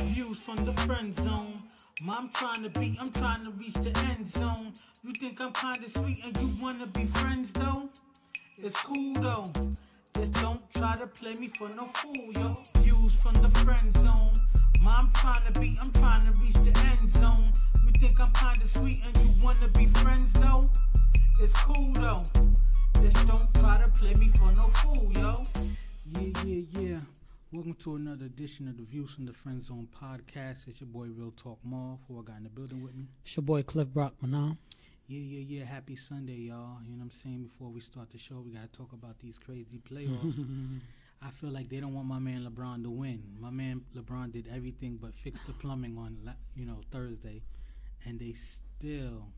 Views from the friend zone. I'm trying to reach the end zone. You think I'm kinda sweet and you wanna be friends though? It's cool though. Just don't try to play me for no fool, yo. Views from the friend zone. I'm trying to reach the end zone. You think I'm kinda sweet and you wanna be friends though? It's cool though. Just don't try to play me for no fool, yo. Yeah. Welcome to another edition of the Views from the Friend Zone podcast. It's your boy Real Talk Marv, who I got in the building with me. It's your boy Cliff Brockman. Yeah. Happy Sunday, y'all. You know what I'm saying? Before we start the show, we got to talk about these crazy playoffs. I feel like they don't want my man LeBron to win. My man LeBron did everything but fix the plumbing on, Thursday, and they still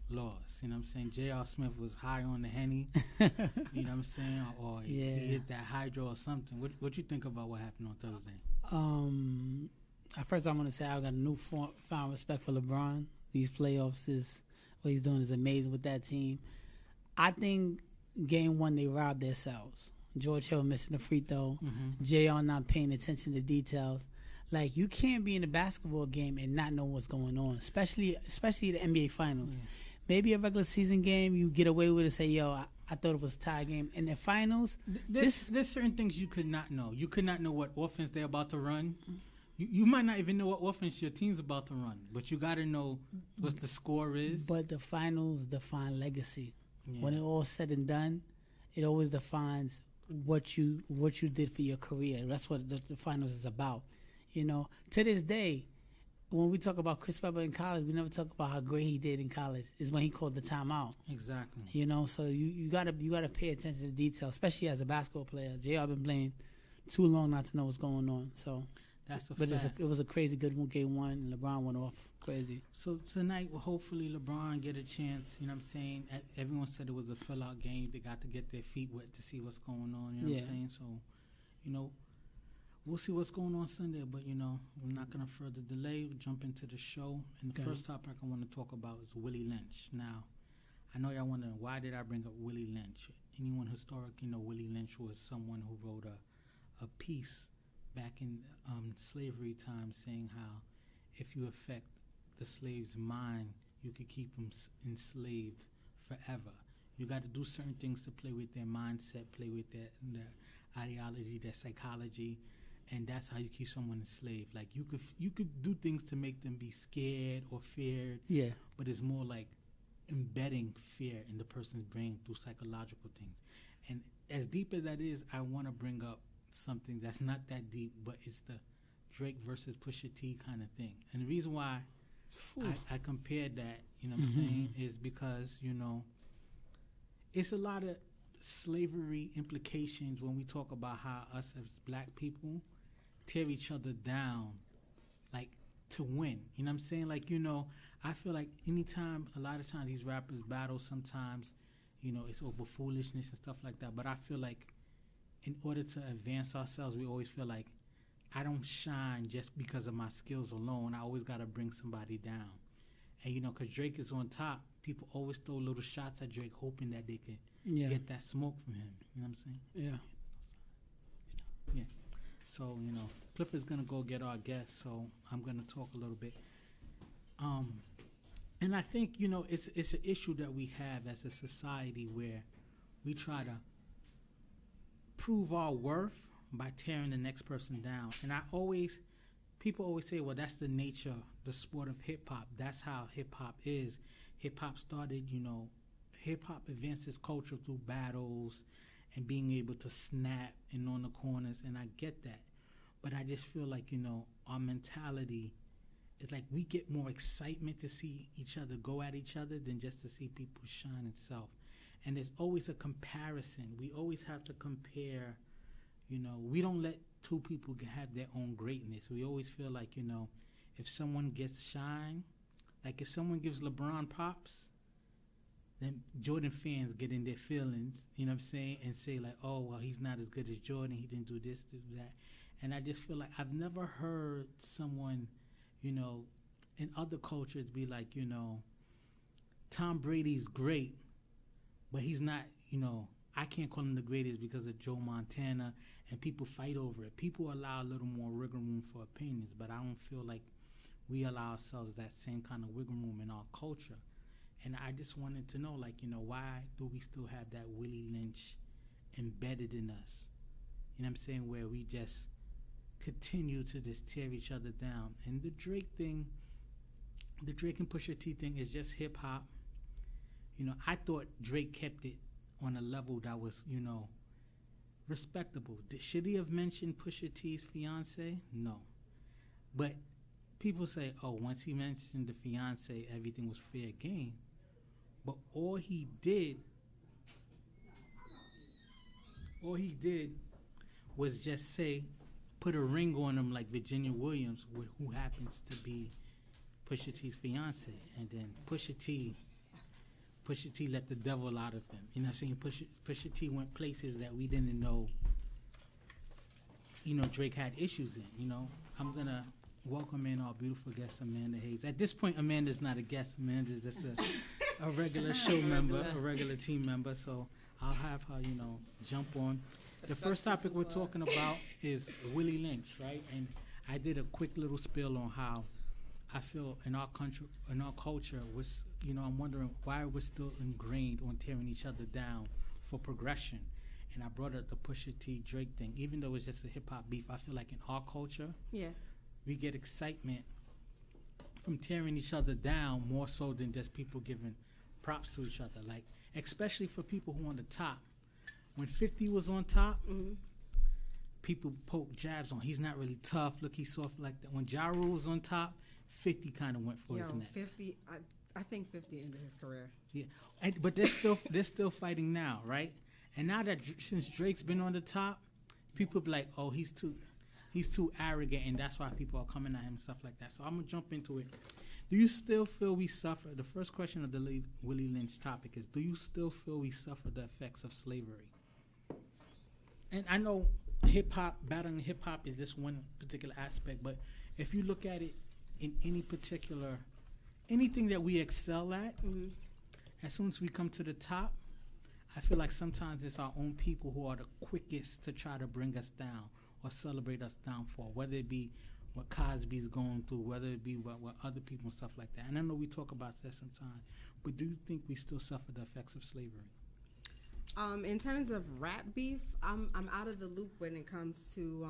lost. You know what I'm saying? J.R. Smith was high on the Henny. You know what I'm saying? Or he hit that hydro or something. What you think about what happened on Thursday? At first, I'm going to say I got a newfound respect for LeBron. These playoffs what he's doing is amazing with that team. I think game one, they robbed themselves. George Hill missing the free throw. J.R. not paying attention to details. Like, you can't be in a basketball game and not know what's going on, especially the NBA Finals. Yeah. Maybe a regular season game, you get away with it and say, yo, I thought it was a tie game. In the finals, there's certain things you could not know. You could not know what offense they're about to run. You might not even know what offense your team's about to run, but you got to know what the score is. But the finals define legacy. Yeah. When it's all said and done, it always defines what you did for your career. That's what the finals is about. You know, to this day, when we talk about Chris Webber in college, we never talk about how great he did in college. Is when he called the timeout. Exactly. You know, so you gotta pay attention to detail, especially as a basketball player. J.R. been playing too long not to know what's going on. So that's the fact. It was a crazy good game one, and LeBron went off crazy. So tonight, hopefully LeBron get a chance. You know what I'm saying? Everyone said it was a fill-out game. They got to get their feet wet to see what's going on. You know what I'm saying? So, we'll see what's going on Sunday, but, we're not going to further delay. We'll jump into the show. And the first topic I want to talk about is Willie Lynch. Now, I know y'all wondering, why did I bring up Willie Lynch? Anyone historic, Willie Lynch was someone who wrote a piece back in slavery time saying how if you affect the slave's mind, you could keep them enslaved forever. You got to do certain things to play with their mindset, play with their ideology, their psychology. And that's how you keep someone enslaved. Like, you could do things to make them be scared or feared. Yeah. But it's more like embedding fear in the person's brain through psychological things. And as deep as that is, I want to bring up something that's not that deep, but it's the Drake versus Pusha T kind of thing. And the reason why I compared that, what I'm saying, is because, it's a lot of slavery implications when we talk about how us as black people tear each other down, like, to win. You know what I'm saying? Like, I feel like a lot of times these rappers battle sometimes, it's over foolishness and stuff like that. But I feel like in order to advance ourselves, we always feel like I don't shine just because of my skills alone. I always got to bring somebody down. And, because Drake is on top, people always throw little shots at Drake hoping that they can get that smoke from him. You know what I'm saying? Yeah. So, Cliff is going to go get our guest, so I'm going to talk a little bit. And I think, it's an issue that we have as a society where we try to prove our worth by tearing the next person down. And people always say, well, that's the nature, the sport of hip-hop. That's how hip-hop is. Hip-hop started, hip-hop advanced its culture through battles and being able to snap and on the corners, and I get that. But I just feel like, our mentality is like we get more excitement to see each other go at each other than just to see people shine itself. And there's always a comparison. We always have to compare. We don't let two people have their own greatness. We always feel like, if someone gets shine, like if someone gives LeBron props, then Jordan fans get in their feelings, you know what I'm saying, and say like, oh, well, he's not as good as Jordan. He didn't do this, do that. And I just feel like I've never heard someone, in other cultures be like, Tom Brady's great, but he's not, I can't call him the greatest because of Joe Montana, and people fight over it. People allow a little more wiggle room for opinions, but I don't feel like we allow ourselves that same kind of wiggle room in our culture. And I just wanted to know, like, you know, why do we still have that Willie Lynch embedded in us? You know what I'm saying? Where we just continue to just tear each other down. And the Drake thing, the Drake and Pusha T thing is just hip hop. You know, I thought Drake kept it on a level that was, you know, respectable. Should he have mentioned Pusha T's fiance? No. But people say, oh, once he mentioned the fiance, everything was fair game. But all he did was just say, put a ring on him like Virginia Williams, who happens to be Pusha T's fiance. And then Pusha T let the devil out of him. You know what I'm saying? Pusha T went places that we didn't know, you know, Drake had issues in, you know. I'm going to welcome in our beautiful guest, Amanda Hayes. At this point, Amanda's not a guest. Amanda's just a regular show member, a regular team member. So I'll have her, you know, jump on. The first topic we're talking about is Willie Lynch, right? And I did a quick little spill on how I feel in our country, in our culture, was, you know, I'm wondering why we're still ingrained on tearing each other down for progression. And I brought up the Pusha T Drake thing. Even though it's just a hip hop beef, I feel like in our culture, we get excitement from tearing each other down more so than just people giving props to each other. Like, especially for people who are on the top. When 50 was on top, people poke jabs on. He's not really tough. Look, he's soft like that. When Ja Rule was on top, 50 kind of went for his neck. 50. I think 50 ended his career. Yeah, but they're still fighting now, right? And now that since Drake's been on the top, people be like, oh, he's too arrogant, and that's why people are coming at him and stuff like that. So I'm gonna jump into it. Do you still feel we suffer? The first question of the Willie Lynch topic is: do you still feel we suffer the effects of slavery? And I know hip hop, battling hip hop is just one particular aspect, but if you look at it in anything that we excel at, as soon as we come to the top, I feel like sometimes it's our own people who are the quickest to try to bring us down or celebrate us downfall, whether it be what Cosby's going through, whether it be what other people and stuff like that. And I know we talk about that sometimes, but do you think we still suffer the effects of slavery? In terms of rap beef, I'm out of the loop when it comes to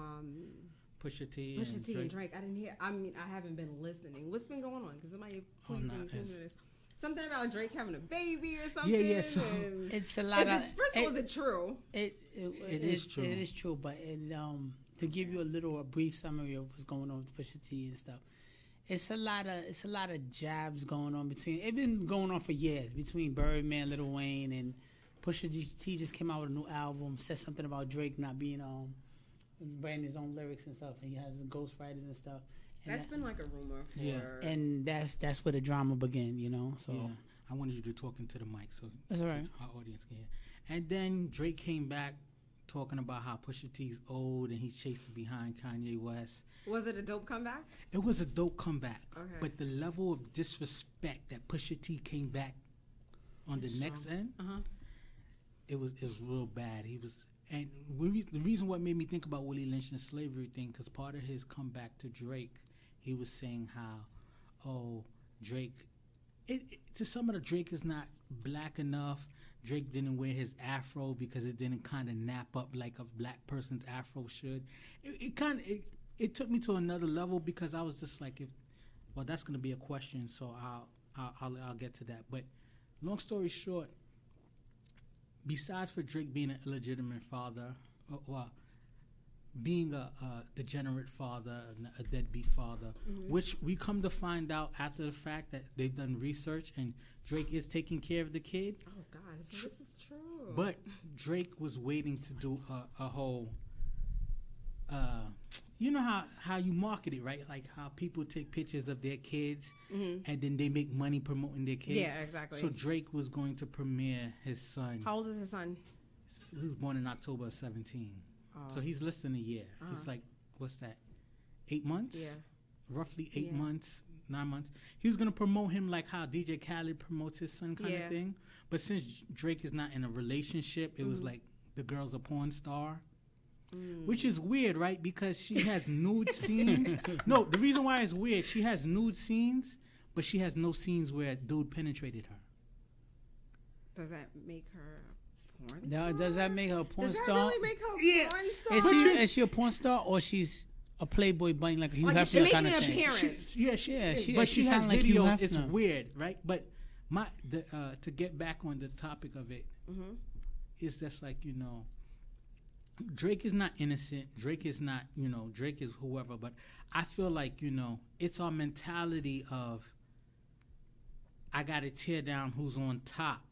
Pusha T and Drake. I didn't hear. I mean, I haven't been listening. What's been going on? Because somebody please include this. Something about Drake having a baby or something. Yeah. So it's a lot of. First of all, is it true? It is true. It is true, but to give you a brief summary of what's going on with Pusha T and stuff, it's a lot of jabs going on between. It's been going on for years between Birdman, Lil Wayne, and Pusha T just came out with a new album. Said something about Drake not being writing his own lyrics and stuff, and he has ghostwriters and stuff. And that's been like a rumor for... And that's where the drama began, you know. So I wanted you to talk into the mic so that's all right. Our audience can hear. And then Drake came back talking about how Pusha T's old and he's chasing behind Kanye West. Was it a dope comeback? It was a dope comeback. Okay. But the level of disrespect that Pusha T came back on the next end, it was real bad. He was... And the reason what made me think about Willie Lynch and the slavery thing, because part of his comeback to Drake, he was saying how, Drake, to some of the Drake is not black enough. Drake didn't wear his afro because it didn't kind of nap up like a black person's afro should. It took me to another level because I was just like, that's going to be a question, so I'll get to that. But long story short, besides for Drake being an illegitimate father, or being a degenerate father, a deadbeat father, which we come to find out after the fact that they've done research and Drake is taking care of the kid. Oh, God, so this is true. But Drake was waiting to do a whole... you know how you market it, right? Like how people take pictures of their kids and then they make money promoting their kids. Yeah, exactly. So Drake was going to premiere his son. How old is his son? He was born in October of 17. So he's less than a year. He's like, what's that, 8 months? Yeah. Roughly 8 months. 9 months. He was gonna promote him like how DJ Khaled promotes his son, kind of thing. But since Drake is not in a relationship, it was like the girl's a porn star, which is weird, right? Because she has nude scenes. No, the reason why it's weird, she has nude scenes, but she has no scenes where a dude penetrated her. Does that make her a porn star? Does that make her a porn star? Does that really make her a porn star? Is she a porn star, or she's a Playboy bunny like a Hugh Hefner kind of thing? But she has like video. It's weird, right? But to get back on the topic of it, it's just like, you know, Drake is not innocent. Drake is not, you know, Drake is whoever. But I feel like, you know, it's our mentality of, I got to tear down who's on top.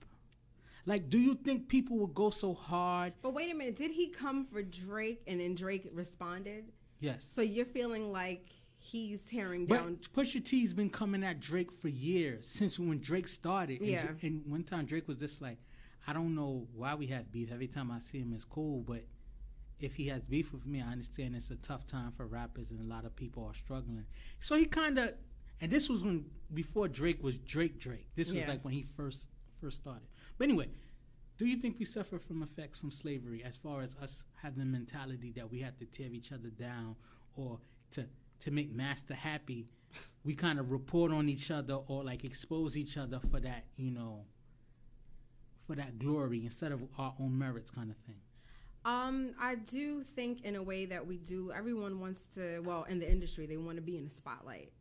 Like, do you think people would go so hard? But wait a minute. Did he come for Drake and then Drake responded? Yes. So you're feeling like he's tearing down. But Pusha T's been coming at Drake for years, since when Drake started. And one time Drake was just like, I don't know why we have beef. Every time I see him, it's cool. But if he has beef with me, I understand it's a tough time for rappers and a lot of people are struggling. So he kind of, and this was before Drake was Drake. This was like when he first started. But anyway, do you think we suffer from effects from slavery as far as us having the mentality that we have to tear each other down, or to make master happy, we kind of report on each other or like expose each other for that, you know, for that glory instead of our own merits kind of thing? I do think in a way that we do. Everyone wants to, well, in the industry, they want to be in the spotlight.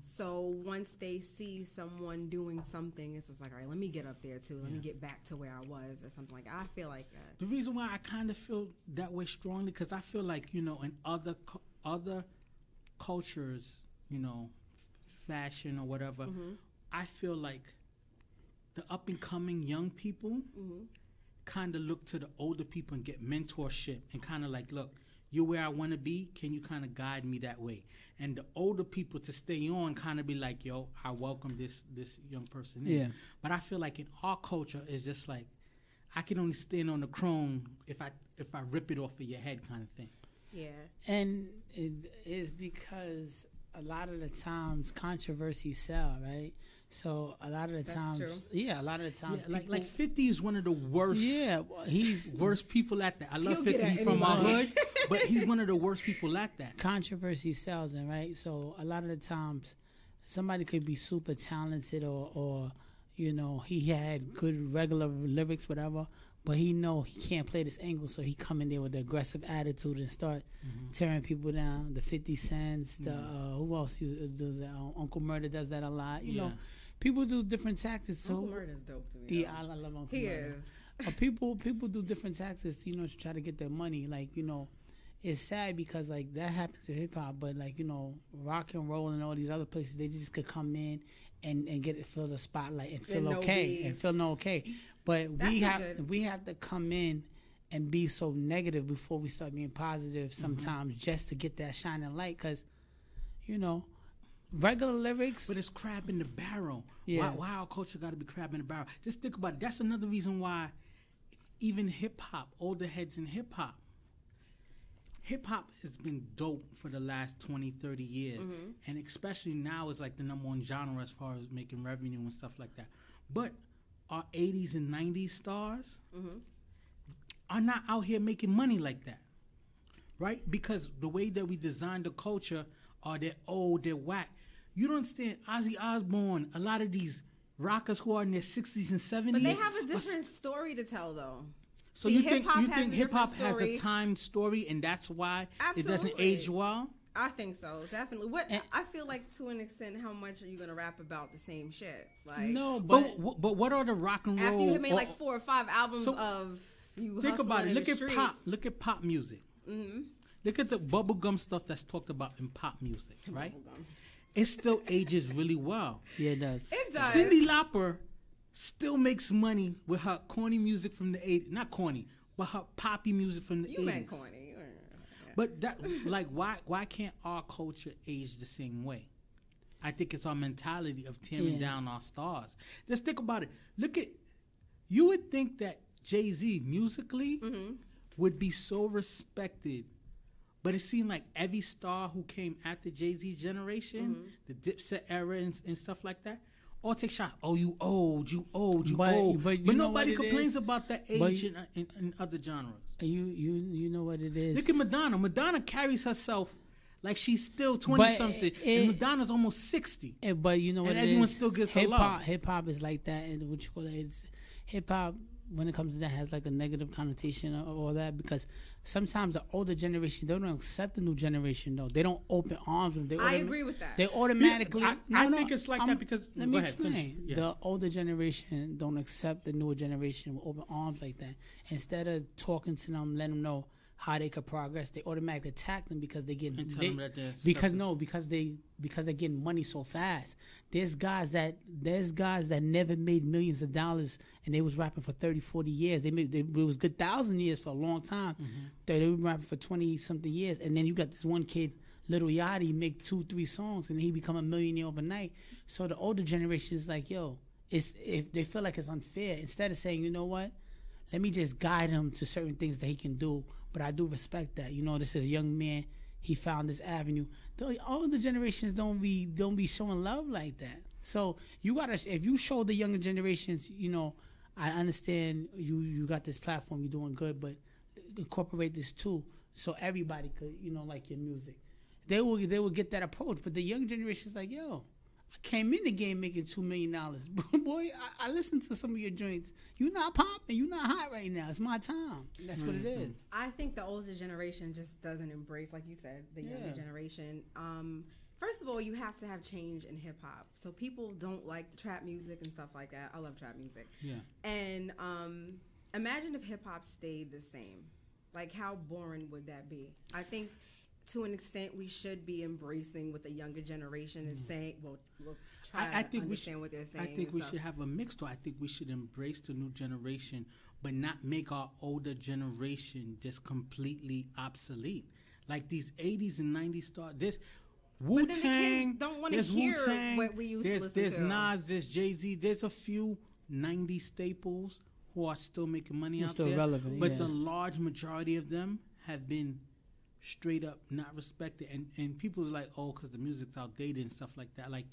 So once they see someone doing something, it's just like, all right, let me get up there too. Let me get back to where I was or something like that. I feel like that. The reason why I kind of feel that way strongly, because I feel like, you know, in other cultures, you know, fashion or whatever, I feel like the up and coming young people kind of look to the older people and get mentorship and kind of like, look, you're where I want to be. Can you kind of guide me that way? And the older people to stay on kind of be like, yo, I welcome this young person in. But I feel like in our culture, it's just like, I can only stand on the chrome if I rip it off of your head kind of thing. Yeah. And it is because a lot of the times controversy sell, right? So a lot of the times, a lot of the times, like 50 is one of the worst. Yeah, he's worst people at that. I love 50. He's from my hood, but he's one of the worst people at that. Controversy sells, right? So a lot of the times, somebody could be super talented, or you know, he had good regular lyrics, whatever, but he know he can't play this angle, so he come in there with the aggressive attitude and start tearing people down. The 50 Cents, the who else does that? Uncle Murder does that a lot. You know, people do different tactics. Uncle Murder's dope to me. Yeah, I love Uncle Murder. He is. People do different tactics, you know, to try to get their money. Like, you know, it's sad because like that happens in hip hop, but like, you know, rock and roll and all these other places, they just could come in and get it, feel the spotlight and feel okay. But we have to come in and be so negative before we start being positive sometimes, just to get that shining light. Because, you know, regular lyrics. But it's crab in the barrel. Yeah. Why our culture got to be crab in the barrel? Just think about it. That's another reason why even hip-hop, older heads in hip-hop has been dope for the last 20, 30 years. And especially now is like the number one genre as far as making revenue and stuff like that. But our 80s and 90s stars are not out here making money like that, right? Because the way that we designed the culture, they're old, they're whack. You don't understand, Ozzy Osbourne, a lot of these rockers who are in their 60s and 70s. But they have a different story to tell, though. So you think hip-hop has a time story, and that's why it doesn't age well? I think so, definitely. I feel like to an extent, how much are you gonna rap about the same shit? Like, no, but what are the rock and roll? After you have made like 4 or 5 albums of you, think about it. Look at pop. Look at pop music. Look at the bubblegum stuff that's talked about in pop music, right? It still ages really well. Yeah, it does. It does. Cyndi Lauper still makes money with her corny music from the 80s. Not corny, but her poppy music from the 80s. You meant corny. But that, like, why can't our culture age the same way? I think it's our mentality of tearing down our stars. Just think about it. You would think that Jay-Z musically would be so respected But it seemed like every star who came after Jay-Z generation, the Dipset era and stuff like that, all take shots. Oh, you old, you old, you old. But nobody complains about that age in other genres. You know what it is. Look at Madonna. Madonna carries herself like she's still 20-something, and Madonna's almost 60. But you know what it is. And everyone still gives her love. Hip-hop is like that, and what you call it, hip-hop, when it comes to that, has like a negative connotation or all that, because sometimes the older generation, they don't accept the new generation, though. They don't open arms. I agree with that. They automatically... I think it's like that because... Let me explain. Yeah. The older generation don't accept the newer generation with open arms like that. Instead of talking to them, letting them know how they could progress, they automatically attack them because they get... because they're getting money so fast. There's guys that never made millions of dollars, and they was rapping for 30, 40 years. It was good 1,000 years for a long time. They were rapping for 20-something years, and then you got this one kid, Lil Yachty, make 2-3 songs, and he become a millionaire overnight. So the older generation is like, yo, if they feel like it's unfair, instead of saying, you know what, let me just guide him to certain things that he can do. But I do respect that. You know, this is a young man. He found this avenue. The older generations don't be showing love like that. So you gotta, if you show the younger generations, you know, I understand you got this platform, you're doing good, but incorporate this too, so everybody could, you know, like your music. They will get that approach. But the young generation's like, yo, I came in the game making $2 million. Boy, I listened to some of your joints. You not popping, you not hot right now. It's my time. That's what it is. I think the older generation just doesn't embrace, like you said, the younger generation. First of all, you have to have change in hip hop. So people don't like trap music and stuff like that. I love trap music. Yeah. And imagine if hip hop stayed the same. Like, how boring would that be? I think to an extent, we should be embracing what the younger generation is saying. Well, we'll try to understand what they're saying. I think we should have a mix, though. I think we should embrace the new generation, but not make our older generation just completely obsolete. Like these 80s and 90s stars. There's Wu-Tang. But then the kids don't want to hear what we used to listen to. There's Nas, there's Jay-Z. There's a few 90s staples who are still making money out there. Still relevant, but the large majority of them have been straight up not respected, and people are like, oh, because the music's outdated and stuff like that. Like,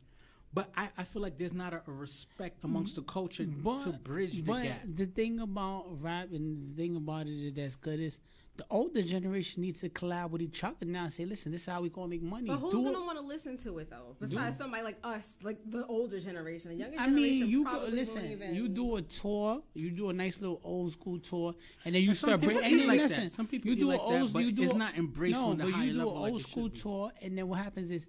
but I feel like there's not a respect amongst the culture to bridge the gap. But the thing about rap and the thing about it that's good is the older generation needs to collab with each other now and say, listen, this is how we gonna make money. But who's gonna want to listen to it though? Besides somebody like us, like the older generation, the younger generation. You do a tour, you do a nice little old school tour, and then you start bringing. Like that. Some people do like that, but it's not embraced on the high level. No, but you do an old school tour, and then what happens is,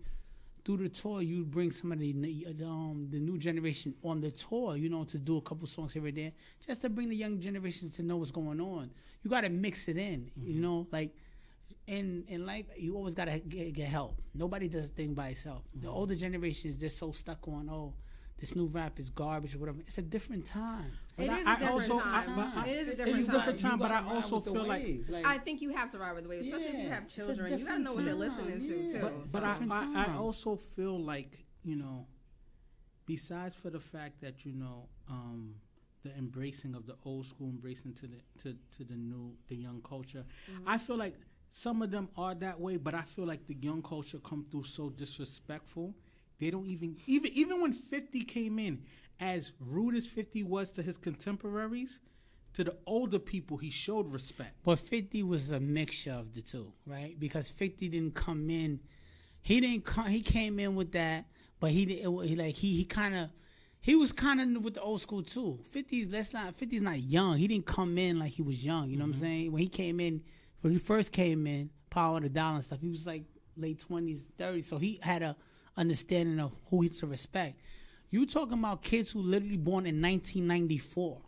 through the tour, you bring some of the new generation on the tour, you know, to do a couple songs here and there, just to bring the young generation to know what's going on. You got to mix it in, you know, like in life, you always got to get help. Nobody does a thing by itself. The older generation is just so stuck on, oh, this new rap is garbage or whatever. It's a different time. It is a different time, but I also feel like I think you have to ride with the wave, especially if you have children. You got to know what they're listening to, too. But I also feel like, you know, besides for the fact that, you know, the embracing of the old school, embracing to the young culture, I feel like some of them are that way, but I feel like the young culture come through so disrespectful. They don't even when 50 came in, as rude as 50 was to his contemporaries, to the older people, he showed respect. But 50 was a mixture of the two, right? Because 50 didn't come in. He came in with that, but he was kind of with the old school too. 50's not young. He didn't come in like he was young. You know what I'm saying? When he first came in, Power of the Dollar and stuff, he was like late 20s, 30s. So he had a understanding of who he to respect. You talking about kids who literally born in 1994,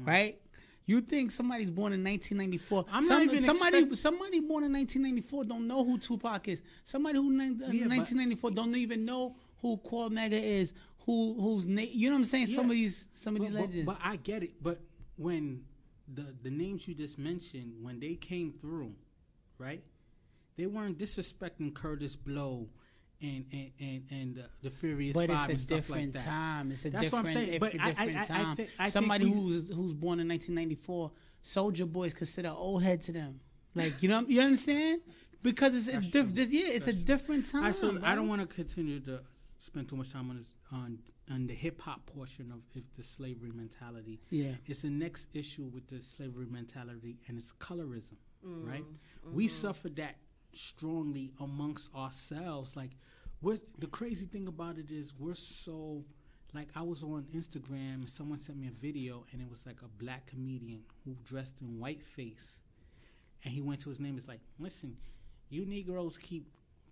right? You think somebody's born in 1994? Somebody born in 1994 don't know who Tupac is. Somebody who in 1994 don't even know who Qual Mega is. You know what I'm saying? Yeah. Some of these legends. But I get it. But when the names you just mentioned, when they came through, right? They weren't disrespecting Curtis Blow and the Furious Five and stuff like that. It's a different time. It's a different time. Somebody who's born in 1994, Soulja Boy is considered old head to them. Like, you understand? because it's a different time. So right? I don't want to continue to spend too much time on the hip hop portion of the slavery mentality. Yeah, it's the next issue with the slavery mentality, and it's colorism, right? We suffered that strongly amongst ourselves. Like, the crazy thing about it is we're so, like, I was on Instagram and someone sent me a video, and it was like a black comedian who dressed in whiteface, and he went to his name. It's like, listen, you Negroes keep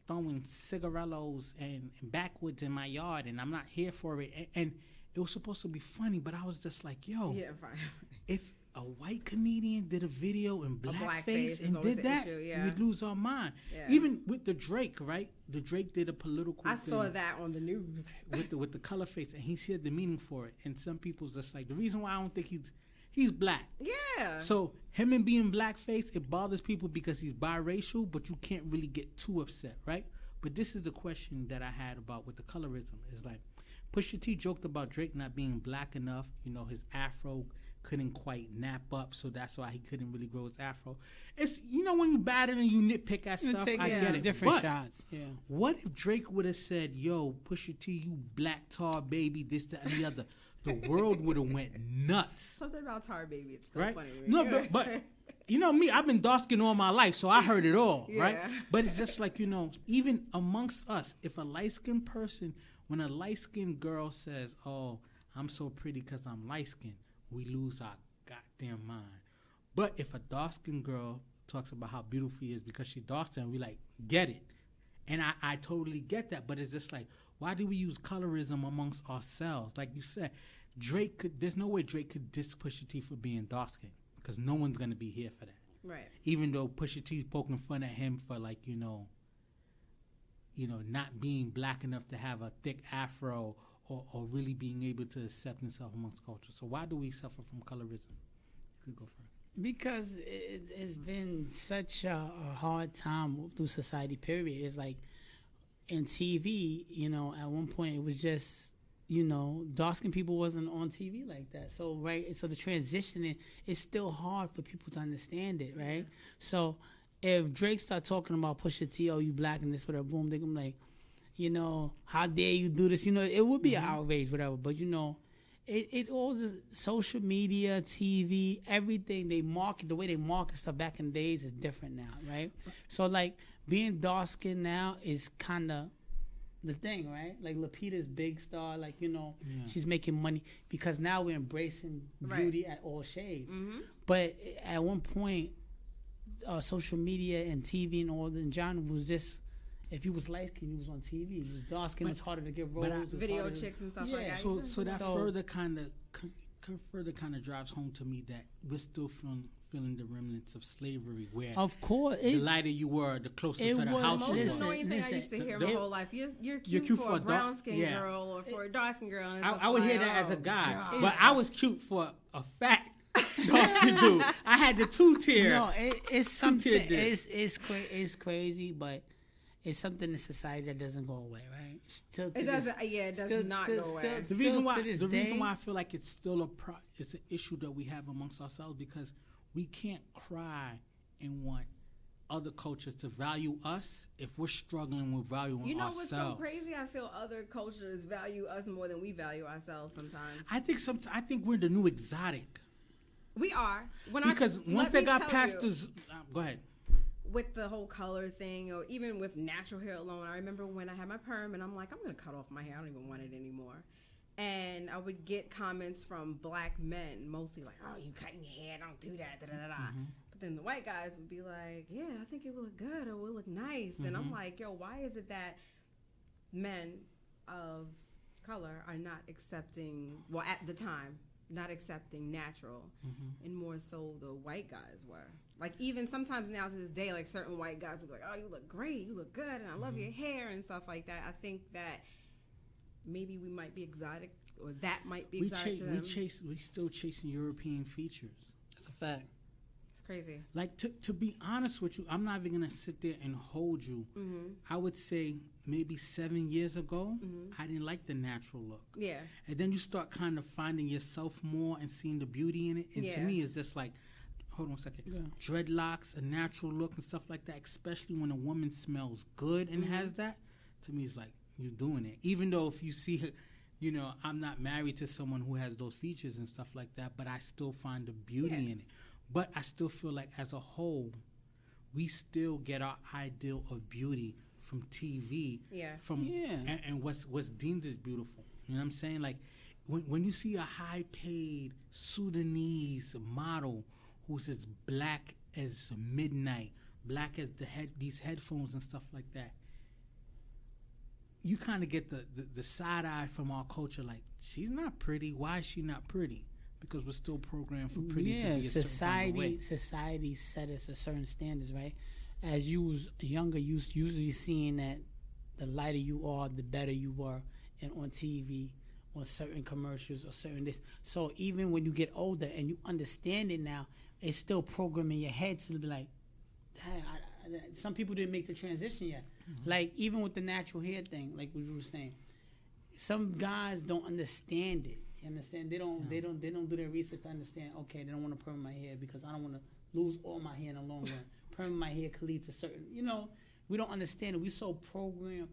throwing cigarillos and backwards in my yard, and I'm not here for it. And it was supposed to be funny, but I was just like, yo, fine. If a white comedian did a video in blackface and did that, we'd lose our mind. Yeah. Even with the Drake, right? The Drake did a political thing. Saw that on the news. with the color face, and he said the meaning for it. And some people's just like, the reason why I don't think he's black. Yeah. So him and being blackface, it bothers people because he's biracial, but you can't really get too upset, right? But this is the question that I had about with the colorism. It's like, Pusha T joked about Drake not being black enough. You know, his afro couldn't quite nap up, so that's why he couldn't really grow his afro. It's, you know, when you battle and you nitpick at stuff, I get it. Different shots. Yeah. What if Drake would have said, yo, Pusha T, you black tar baby, this, that, and the other? The world would have went nuts. Something about tar baby, it's still right? funny. No, but you know me, I've been dark-skinned all my life, so I heard it all, right? But it's just like, you know, even amongst us, if a light-skinned person, when a light-skinned girl says, oh, I'm so pretty because I'm light-skinned, we lose our goddamn mind. But if a dark-skinned girl talks about how beautiful she is because she's dark-skinned, we like, get it. And I totally get that, but it's just like, why do we use colorism amongst ourselves? Like you said, there's no way Drake could diss Pusha T for being dark-skinned, because no one's going to be here for that. Right. Even though Pusha T's poking fun at him for, like, you know, not being black enough to have a thick afro, or really being able to accept himself amongst culture. So why do we suffer from colorism? You could go first. Because it's been such a hard time through society, period. It's like in TV, you know, at one point it was just, you know, dark-skinned people wasn't on TV like that. So, right, so the transitioning is still hard for people to understand it, right? So if Drake start talking about Pusha T, oh, you black and this, whatever, boom, they're gonna be like, you know, how dare you do this? You know, it would be an outrage, whatever. But, you know, it all just social media, TV, everything they market, the way they market stuff back in the days is different now, right? So, like, being dark-skinned now is kind of the thing, right? Like, Lupita's big star, like, you know, she's making money because now we're embracing beauty at all shades. Mm-hmm. But at one point, social media and TV and all the genre was just, if you was light skinned, you was on TV. If you was dark skinned, it was harder to get roles. Video chicks and stuff like that. So that further kind of drives home to me that we're still feeling the remnants of slavery. Where, of course, the lighter you were, the closer to the house you were. The most annoying thing I used to hear my whole life: you're cute for a brown skinned girl or for a dark skinned girl. And I would hear that as a guy, but I was cute for a fat dark-skinned dude. I had the 2-tier. No, it's something. It's crazy, but it's something in society that doesn't go away, right? It does not go away. The reason why I feel like it's still it's an issue that we have amongst ourselves, because we can't cry and want other cultures to value us if we're struggling with valuing ourselves. You know what's so crazy? I feel other cultures value us more than we value ourselves sometimes. I think we're the new exotic. We are. Because once they got past this, go ahead. With the whole color thing, or even with natural hair alone, I remember when I had my perm and I'm like, I'm going to cut off my hair. I don't even want it anymore. And I would get comments from black men, mostly like, oh, you cutting your hair, don't do that, da-da-da-da. Mm-hmm. But then the white guys would be like, yeah, I think it will look good or it will look nice. Mm-hmm. And I'm like, yo, why is it that men of color are not accepting, well, at the time, not accepting natural, and more so the white guys were. Like, even sometimes now to this day, like, certain white guys will be like, oh, you look great, you look good, and I love your hair and stuff like that. I think that maybe we might be exotic, or that might be exotic to them. We still chasing European features. That's a fact. It's crazy. Like, to be honest with you, I'm not even going to sit there and hold you. Mm-hmm. I would say maybe 7 years ago, I didn't like the natural look. Yeah. And then you start kind of finding yourself more and seeing the beauty in it. And to me, it's just like, hold on a second. Yeah. Dreadlocks, a natural look and stuff like that, especially when a woman smells good and has that, to me, it's like, you're doing it. Even though if you see her, you know, I'm not married to someone who has those features and stuff like that, but I still find the beauty in it. But I still feel like as a whole, we still get our ideal of beauty from TV, and what's deemed as beautiful. You know what I'm saying? Like when you see a high-paid Sudanese model who's as black as midnight, black as these headphones and stuff like that, you kind of get the side eye from our culture. Like, she's not pretty. Why is she not pretty? Because we're still programmed for pretty to be a certain kind of way. Society set us a certain standards, right? As you was younger, you was usually seeing that the lighter you are, the better you were, and on TV, on certain commercials or certain this. So even when you get older and you understand it now, it's still programming your head to be like, some people didn't make the transition yet. Mm-hmm. Like even with the natural hair thing, like we were saying, some guys don't understand it. You understand? They don't do their research to understand. Okay, they don't want to perm my hair because I don't want to lose all my hair in the long run. Perm my hair could lead to certain. You know, we don't understand it. We so programmed.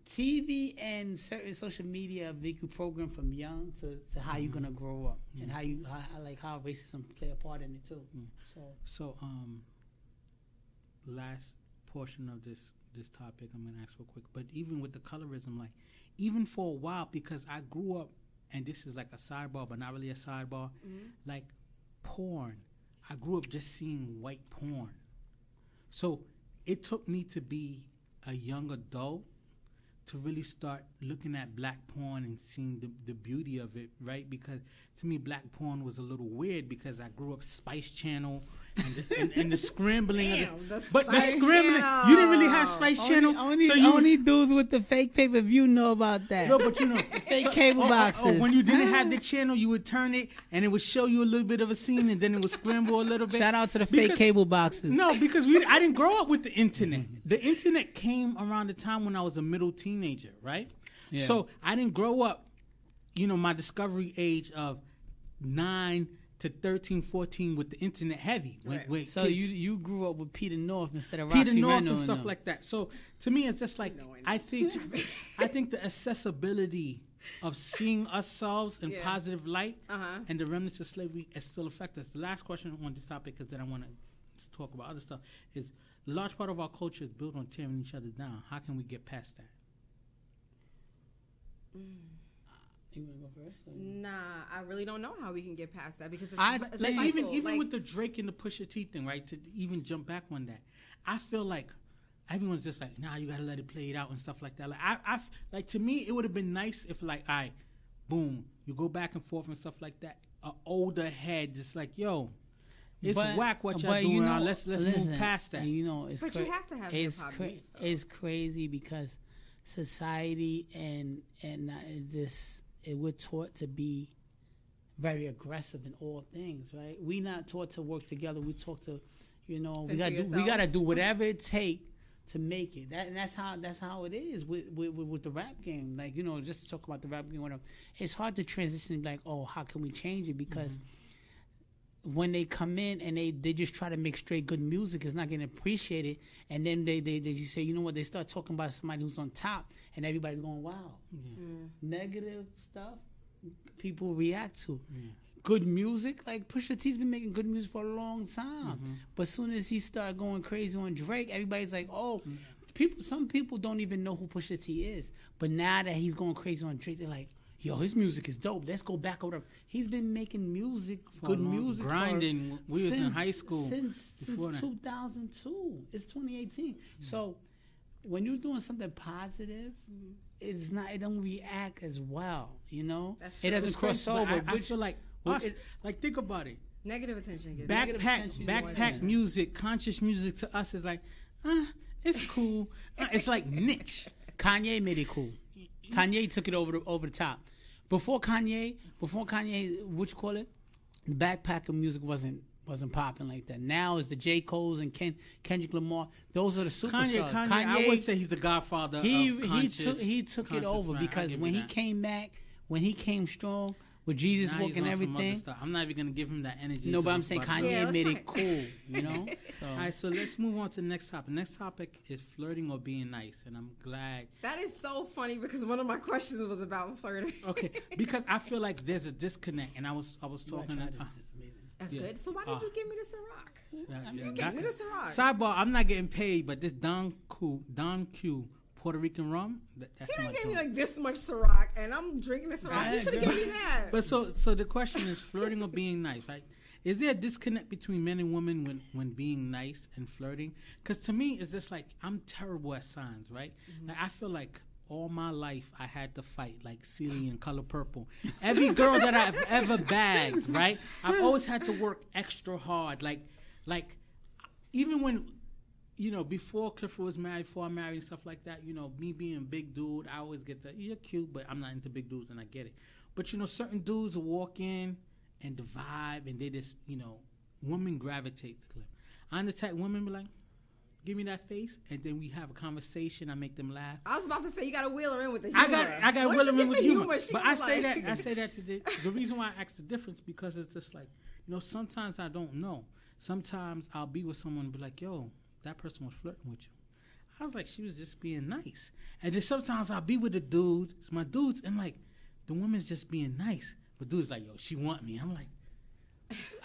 TV and certain social media make you program from young to how you're gonna grow up and how racism play a part in it too. So last portion of this topic I'm gonna ask real quick. But even with the colorism, like even for a while, because I grew up, and this is like a sidebar, but not really a sidebar, like porn. I grew up just seeing white porn. So it took me to be a young adult to really start looking at black porn and seeing the beauty of it, right? Because to me, black porn was a little weird because I grew up Spice Channel and the scrambling. But the scrambling, Channel. You didn't really have Spice Channel. Only dudes with the fake pay-per-view know about that. No, but you know. Fake cable boxes. When you didn't have the channel, you would turn it and it would show you a little bit of a scene and then it would scramble a little bit. Shout out to the fake cable boxes. No, because I didn't grow up with the internet. The internet came around the time when I was a middle teenager, right? Yeah. So I didn't grow up, you know, my discovery age of 9 to 13, 14 with the internet heavy. Right. So you grew up with Peter North instead of Peter Roxy North Reno and stuff like that. So to me, it's just like I think the accessibility of seeing ourselves in positive light and the remnants of slavery still affect us. The last question on this topic, because then I want to talk about other stuff, is a large part of our culture is built on tearing each other down. How can we get past that? You want to go first? Nah, I really don't know how we can get past that because it's like even with the Drake and the Pusha T thing, right? To even jump back on that, I feel like everyone's just like, nah, you gotta let it play it out and stuff like that. Like like to me, it would have been nice if like, all right, boom, you go back and forth and stuff like that. An older head, just like, yo, it's whack what y'all doing. Now let's move past that. You know, you have to have it's crazy because society and we're taught to be very aggressive in all things, right? We not taught to work together. We taught to, you know, we gotta do whatever it takes to make it. That's how it is with the rap game. Like, you know, just to talk about the rap game, whatever. It's hard to transition. Like, oh, how can we change it? Because when they come in and they just try to make straight good music, it's not getting appreciated. And then they say, you know what? They start talking about somebody who's on top, and everybody's going, wow. Negative stuff people react to. Good music, like Pusha T's been making good music for a long time. But as soon as he started going crazy on Drake, everybody's like, oh, some people don't even know who Pusha T is. But now that he's going crazy on Drake, they're like, yo, his music is dope. Let's go back over. He's been making music, good music. Grinding. We was in high school. Since 2002. It's 2018. So when you're doing something positive, it don't react as well, you know? It doesn't cross over. I feel like like think about it. Negative attention. Backpack music, conscious music to us is like, it's cool. It's like niche. Kanye made it cool. Kanye took it over the top. Before Kanye, what you call it? Backpacker music wasn't popping like that. Now it's the J. Cole's and Kendrick Lamar. Those are the superstars. Kanye, I would say he's the godfather of he took it over because when he came back, when he came strong with Jesus Now walking he's on some other everything. stuff. I'm not even gonna give him that energy. No, to but I'm this saying brother. Kanye Yeah, made that's it cool, you know. So All right, so let's move on to the next topic. Next topic is flirting or being nice, and I'm glad. That is so funny because one of my questions was about flirting. Okay, because I feel like there's a disconnect, and I was talking. That's Yeah. good. So why did you give me the Ciroc? that- Give me the Ciroc. Sidebar: I'm not getting paid, but this Don Q Puerto Rican rum. That's He my done gave me joint. like this much Ciroc, and I'm drinking the Ciroc. Right, You should have girl. given me that. But so the question is flirting or being nice, right? Is there a disconnect between men and women when being nice and flirting? Because to me, it's just like I'm terrible at signs, right? Like I feel like all my life I had to fight like Celie in Color Purple. Every girl that I've ever bagged, right? I've always had to work extra hard. Like even when, you know, before Clifford was married, before I married and stuff like that, you know, me being a big dude, I always get that, you're cute, but I'm not into big dudes, and I get it. But, you know, certain dudes will walk in and the vibe, and they just, you know, women gravitate to Cliff. I'm the type women be like, give me that face, and then we have a conversation. I make them laugh. I was about to say you got to wheel her in with the I humor. got to Once will you them get in with the humor. she But was I say like- that to the reason why I ask the difference, because it's just like, you know, sometimes I don't know. Sometimes I'll be with someone and be like, yo, that person was flirting with you. I was like, she was just being nice. And then sometimes I'll be with the dudes, it's my dudes, and like, the woman's just being nice. But dude's like, yo, she want me. I'm like,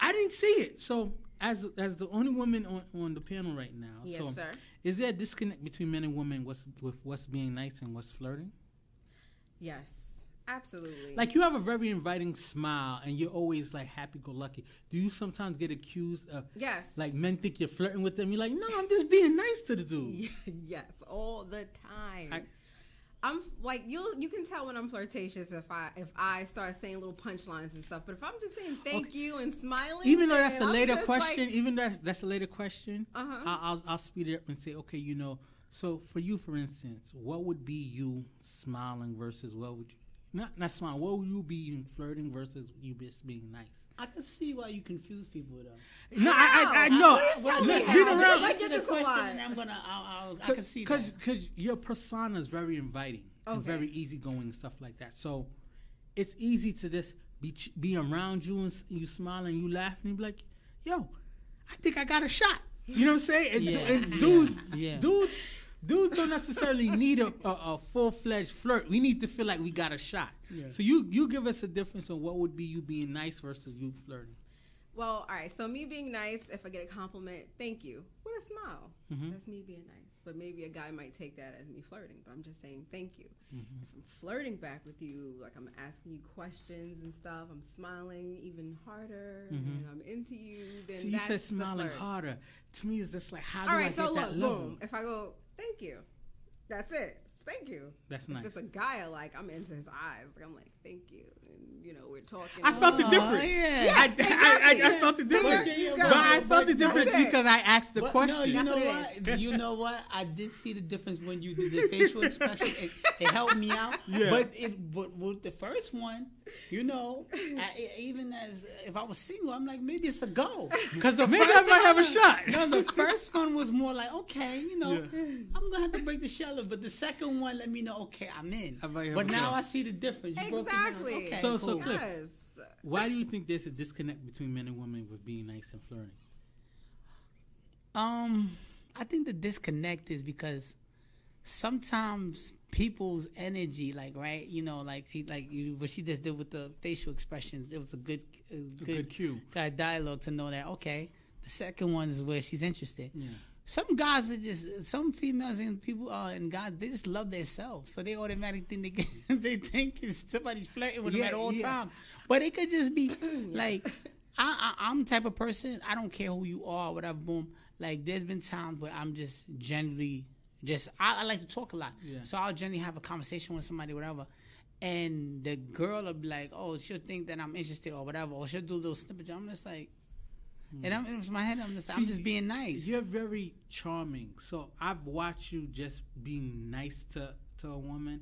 I didn't see it. So as the only woman on the panel right now, Yes, so sir. is there a disconnect between men and women with what's being nice and what's flirting? Yes, absolutely. Like, you have a very inviting smile, and you're always like happy-go-lucky. Do you sometimes get accused of, yes, like, men think you're flirting with them? You're like, no, I'm just being nice to the dude. yes, all the time. I- I'm like you can tell when I'm flirtatious if I start saying little punchlines and stuff. But if I'm just saying thank you and smiling, Even though that's a then I'm later just question, like, even though that's a later question, Uh-huh. I'll speed it up and say, okay, you know, so for you, for instance, what would be you smiling versus what would you, not smiling, what would you be flirting versus you just being nice? I can see why you confuse people though. No, I know. Please tell me Look, how. being around, Like, Answer get the this a question, lot. and I'm gonna. I can see that. Because your persona is very inviting and Okay. very easygoing and stuff like that. So it's easy to just be around you and you smile and you laugh and you be like, yo, I think I got a shot. You know what I'm saying? And, Yeah, and yeah. dudes don't necessarily need a full-fledged flirt. We need to feel like we got a shot. Yeah. So you give us a difference on what would be you being nice versus you flirting. Well, all right. So me being nice, if I get a compliment, thank you with a smile. Mhm. That's me being nice. But maybe a guy might take that as me flirting. But I'm just saying thank you. Mhm. If I'm flirting back with you, like I'm asking you questions and stuff, I'm smiling even harder, and I'm into you. Then See, you that's said the smiling flirt. harder. To me, it's just like, how do All I right. get So that look, level? boom. If I go, thank you. That's it. Thank you. That's If nice. it's a guy I like, I'm into his eyes. Like I'm like, thank you, and you know we're talking. I felt the Oh, difference. yeah. I felt the There difference. you But go. I felt the That's difference it. because I asked the But question. No, you That's know what what? it You know what? I did see the difference when you did the facial expression. It helped me out. Yeah. But with the first one, you know, even as if I was single, I'm like, maybe it's a go. Because the Maybe I first might have a one- shot. No, the first one was more like, okay, you know, Yeah. I'm gonna have to break the shell up. But the second one let me know, okay, I'm in. I might have But a now shot. I see the difference. You broke it down. Exactly. Okay, So cool. Cliff, Yes. Why do you think there's a disconnect between men and women with being nice and flirting? I think the disconnect is because sometimes people's energy, like, right, you know, like what she just did with the facial expressions, it was a good cue. kind of dialogue to know that, okay, the second one is where she's interested. Yeah. Some guys are just, some females and people and guys, they just love themselves, so they automatically think they think it's somebody's flirting with them at all time, but it could just be like, I'm the type of person, I don't care who you are, whatever, boom. Like, there's been times where I'm just generally I like to talk a lot, so I'll generally have a conversation with somebody, whatever, and the girl will be like, oh, she'll think that I'm interested or whatever, or she'll do a little snippet. I'm just like. And in my head, I'm just being nice. You're very charming. So I've watched you just being nice to a woman.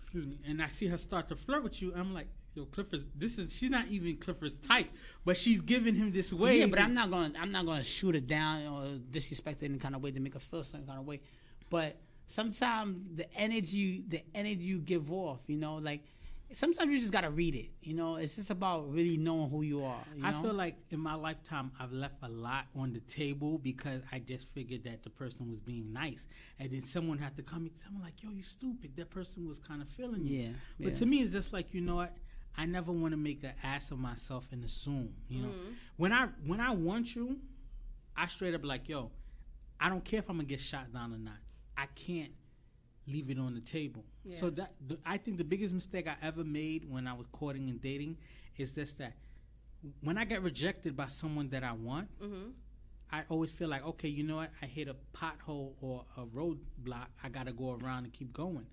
Excuse me. And I see her start to flirt with you. I'm like, yo, Clifford's. She's not even Clifford's type, but she's giving him this way. Yeah, but I'm not gonna shoot her down or disrespect her in any kind of way to make her feel some kind of way. But sometimes the energy you give off, you know, like sometimes you just gotta read it. You know, it's just about really knowing who you are. You know? I feel like in my lifetime, I've left a lot on the table because I just figured that the person was being nice, and then someone had to come and tell me like, "Yo, you stupid." That person was kind of feeling you. Yeah. But to me, it's just like, you know what? I never want to make an ass of myself and assume. You know, when I want you, I straight up like, yo, I don't care if I'm gonna get shot down or not. I can't leave it on the table. Yeah. So I think the biggest mistake I ever made when I was courting and dating is just that when I get rejected by someone that I want, I always feel like, okay, you know what? I hit a pothole or a roadblock. I got to go around and keep going.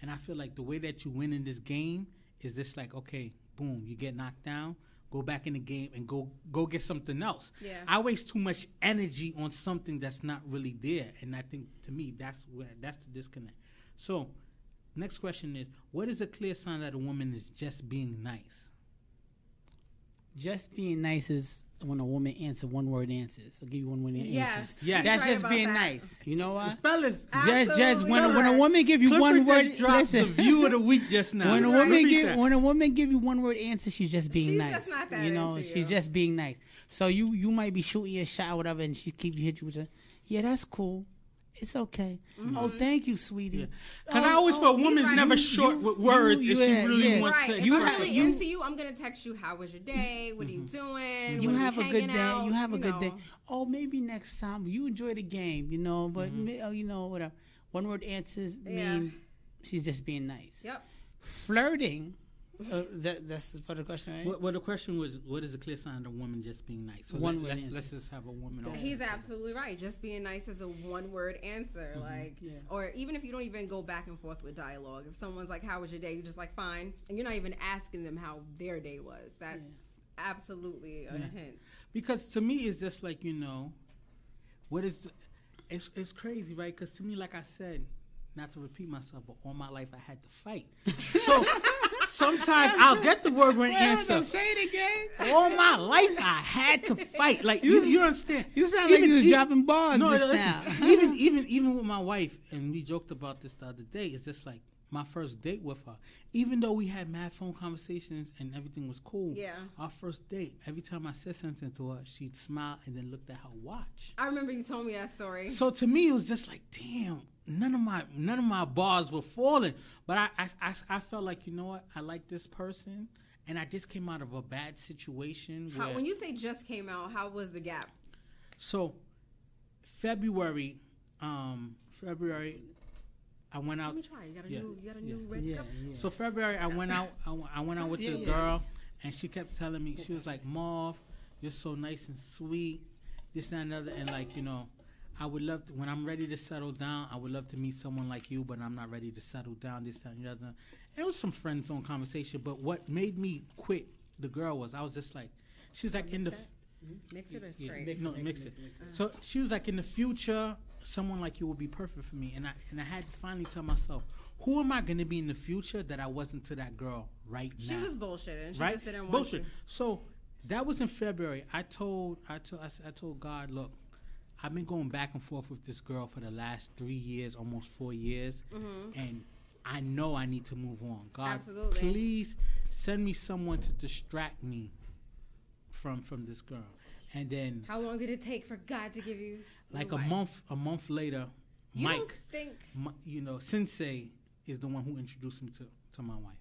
And I feel like the way that you win in this game is just like, okay, boom, you get knocked down, go back in the game and go get something else. Yeah. I waste too much energy on something that's not really there. And I think, to me, that's the disconnect. So, next question is, what is a clear sign that a woman is just being nice? Just being nice is when a woman answers one-word answers. I'll give you one-word answers. Yes. That's right just being that. nice. You know what? Fellas, just when a woman give you Clifford one word, just dropped listen. the view of the week just now. When a woman give you one-word answer, she's just being She's nice. just not that you know, into she's you. just being nice. So you might be shooting your shot or whatever, and she keeps hit you with a, yeah, that's cool. It's okay. Oh, thank you, sweetie. Because I always feel a woman's right. never short with words if she really wants Right. to If express I'm really herself. into you, I'm gonna text you. How was your day? What are you doing? You When have we a good hanging day. out? You have a good know. day. Oh, maybe next time. You enjoy the game, you know. But you know, whatever. One word answers mean she's just being nice. Yep. Flirting. That's for the question, right? Well, the question was, what is a clear sign of a woman just being nice? So let's just have a woman. He's absolutely right. Just being nice is a one-word answer. Or even if you don't even go back and forth with dialogue. If someone's like, "How was your day?" You're just like, "Fine," and you're not even asking them how their day was. That's absolutely a hint. Because to me, it's just like, you know, it's crazy, right? Because to me, like I said, not to repeat myself, but all my life I had to fight. So sometimes I'll get the word when answer. Say it again. All my life I had to fight. Like you understand? You sound like you was dropping bars just now. even with my wife, and we joked about this the other day. It's just like my first date with her. Even though we had mad phone conversations and everything was cool, our first date, every time I said something to her, she'd smile and then looked at her watch. I remember you told me that story. So to me, it was just like, damn, none of my bars were falling. But I felt like, you know what, I like this person, and I just came out of a bad situation. When you say just came out, how was the gap? So February, I went out. Let me try. You got a new red cup. Yeah. So February, I went out. I went out with the girl, and she kept telling me, she was like, "Marv, you're so nice and sweet, this and another." And like, you know, I would love to, when I'm ready to settle down, I would love to meet someone like you, but I'm not ready to settle down. This and the other. It was some friend zone conversation, but what made me quit the girl was I was just like, she's like in the. Mix it or straight? Mix it. So she was like, in the future, someone like you will be perfect for me. And I had to finally tell myself, who am I going to be in the future that I wasn't to that girl right now? She was bullshitting. She right? just didn't want Bullshit. you. So that was in February. I told God, look, I've been going back and forth with this girl for the last 3 years, almost 4 years. And I know I need to move on. God, absolutely. Please send me someone to distract me from this girl. And then how long did it take for God to give you like a month later, you Mike, don't think Sensei is the one who introduced him to my wife,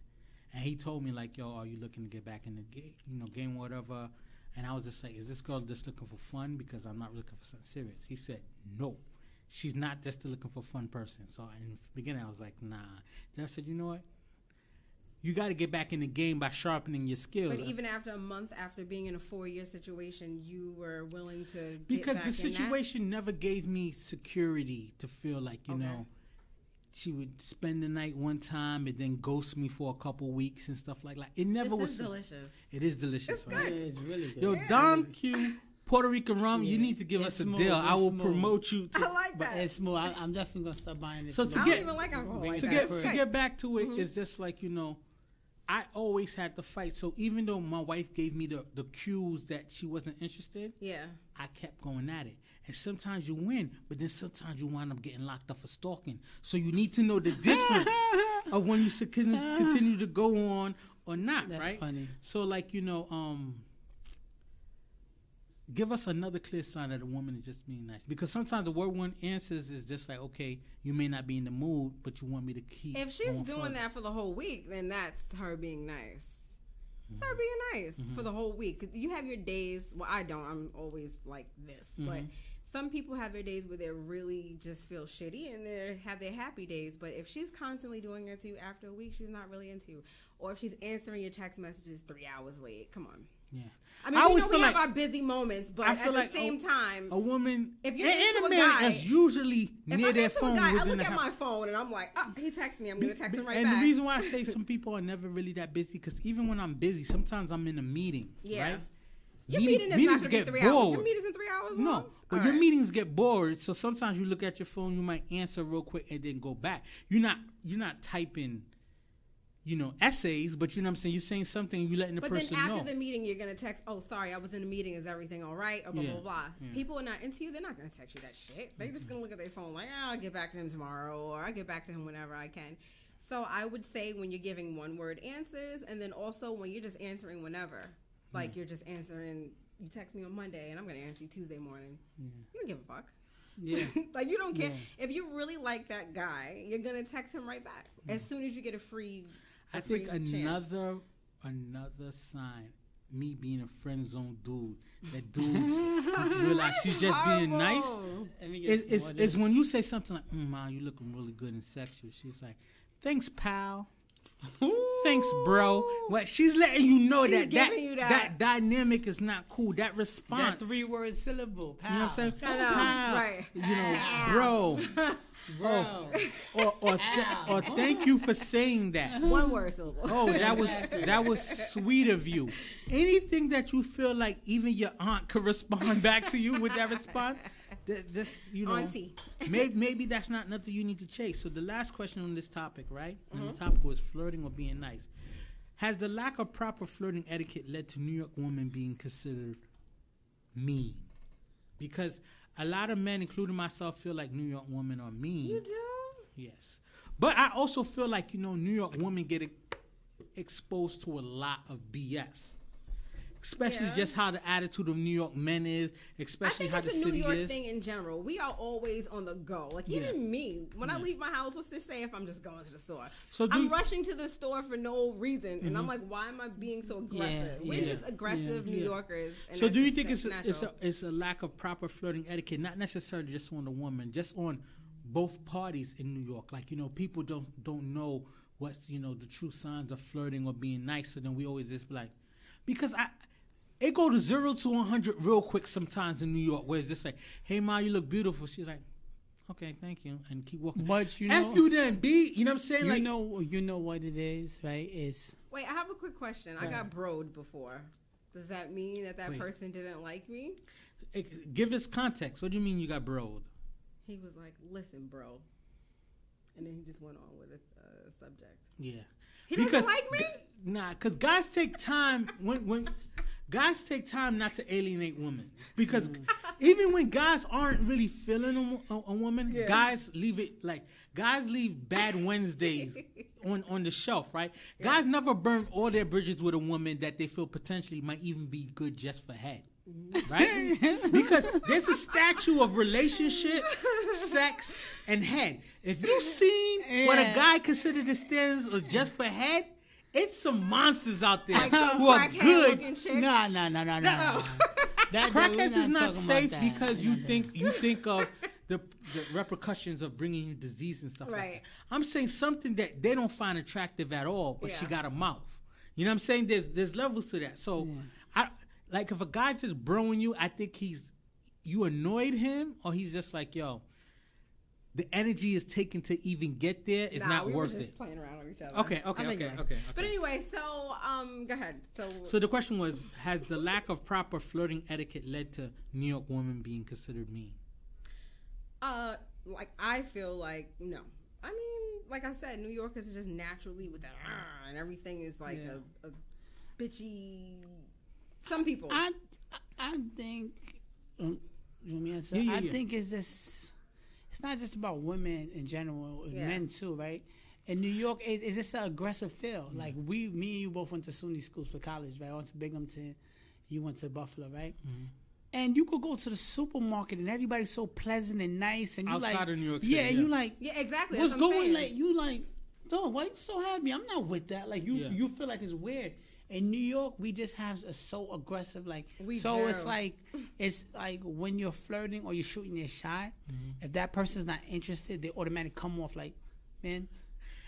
and he told me like, yo, are you looking to get back in the game, whatever? And I was just like, is this girl just looking for fun? Because I'm not looking for something serious. He said, no, she's not just looking for a fun person. So in the beginning I was like, nah. Then I said, you know what, you got to get back in the game by sharpening your skills. But even after a month, after being in a 4-year situation, you were willing to get because back the situation never gave me security to feel like, you know, she would spend the night one time and then ghost me for a couple weeks and stuff like that. It never was delicious. It is delicious. It's good. It's really good. Yo, Don Q, Puerto Rican rum, you need to give us a deal. I will promote you. I like that. It's smooth. I'm definitely going to start buying it. So I don't even like alcohol like that. To get back to it, it's just like, you know, I always had to fight. So even though my wife gave me the cues that she wasn't interested, yeah, I kept going at it. And sometimes you win, but then sometimes you wind up getting locked up for stalking. So you need to know the difference of when you should continue to go on or not, That's right? funny. So, like, give us another clear sign that a woman is just being nice. Because sometimes the word one answers is just like, okay, you may not be in the mood, but you want me to keep. If she's doing that for the whole week, then that's her being nice. It's her being nice for the whole week. You have your days. Well, I don't. I'm always like this. But some people have their days where they really just feel shitty and they have their happy days. But if she's constantly doing it to you after a week, she's not really into you. Or if she's answering your text messages 3 hours late, come on. Yeah. I mean, we have our busy moments, but at the same time, a woman, if you're into a guy, is usually near their phone. I look at my phone and I'm like, oh, he texts me. I'm going to text him right back. And the reason why I say some people are never really that busy, because even when I'm busy, sometimes I'm in a meeting. Yeah. Right? Your meeting is not going to be 3 hours. Your meeting's in 3 hours long? No, but your meetings get bored. So sometimes you look at your phone, you might answer real quick and then go back. You're not typing, essays, but you know what I'm saying? You're saying something, you letting the person know. But then after the meeting, you're going to text, oh, sorry, I was in a meeting. Is everything all right? Or blah, blah, blah. Yeah. People are not into you. They're not going to text you that shit. They're just going to look at their phone like, I'll get back to him tomorrow, or I'll get back to him whenever I can. So I would say when you're giving one-word answers, and then also when you're just answering whenever. Like you're just answering, you text me on Monday, and I'm going to answer you Tuesday morning. You don't give a fuck. Yeah. Like, you don't care. Yeah. If you really like that guy, you're going to text him right back as soon as you get a free I think another sign, me being a friend zone dude, that dudes realize she's just being nice, is when you say something like, Ma, you looking really good and sexual. She's like, thanks, pal. Thanks, bro. What she's letting you know that dynamic is not cool. That response, that 3-word syllable, pal. You know what I'm saying? Pal. Right. Bro. Or thank you for saying that. 1-word syllable. Oh, that was sweet of you. Anything that you feel like even your aunt could respond back to you with that response, Auntie. maybe that's not nothing you need to chase. So the last question on this topic, right? And the topic was flirting or being nice. Has the lack of proper flirting etiquette led to New York women being considered mean? Because a lot of men, including myself, feel like New York women are mean. You do? Yes. But I also feel like, New York women get exposed to a lot of BS. Especially just how the attitude of New York men is, especially how the city is. I think it's a New York thing in general. We are always on the go. Like, even me, when I leave my house, let's just say if I'm just going to the store. I'm rushing to the store for no reason. And I'm like, why am I being so aggressive? We're just aggressive New Yorkers. And so do you think it's a lack of proper flirting etiquette, not necessarily just on the woman, just on both parties in New York? Like, people don't know what's, the true signs of flirting or being nice. So then we always just be like, because it go to 0 to 100 real quick sometimes in New York, where it's just like, hey, Ma, you look beautiful. She's like, okay, thank you, and keep walking. But F you then, B. You know what I'm saying? You know what it is, right? Wait, I have a quick question. I got broed before. Does that mean that person didn't like me? Give us context. What do you mean you got broed? He was like, listen, bro. And then he just went on with the subject. Yeah. He doesn't like me? Nah, because guys take time when guys take time not to alienate women. Because even when guys aren't really feeling a woman, guys leave bad Wednesdays on the shelf, right? Yeah. Guys never burn all their bridges with a woman that they feel potentially might even be good just for head. Right? Because there's a statue of relationship, sex, and head. If you've seen what a guy considered the standards of just for head, it's some monsters out there who are good. No. Crackheads is not safe because you think of the repercussions of bringing you disease and stuff like that. I'm saying something that they don't find attractive at all, but she got a mouth. You know what I'm saying? There's levels to that. So like if a guy just broing you, I think you annoyed him, or he's just like, yo, the energy is taken to even get there. It's not worth it. We were just playing around with each other. Okay. But anyway, so go ahead. So the question was, has the lack of proper flirting etiquette led to New York women being considered mean? Like I feel like no. I mean, like I said, New Yorkers are just naturally with that, and everything is like a bitchy. Some people. I think You know what I mean? So I think it's not just about women in general, men too, right? In New York, it's just an aggressive feel. Mm-hmm. Like me and you both went to SUNY schools for college, right? I went to Binghamton, you went to Buffalo, right? Mm-hmm. And you could go to the supermarket and everybody's so pleasant and nice, and you outside of New York City, and you like, exactly. What's going? Like you like, dog, why you so happy? I'm not with that. Like you feel like it's weird. In New York, we just have a so aggressive, like it's like when you're flirting or you're shooting your shot, if that person's not interested, they automatically come off like, man,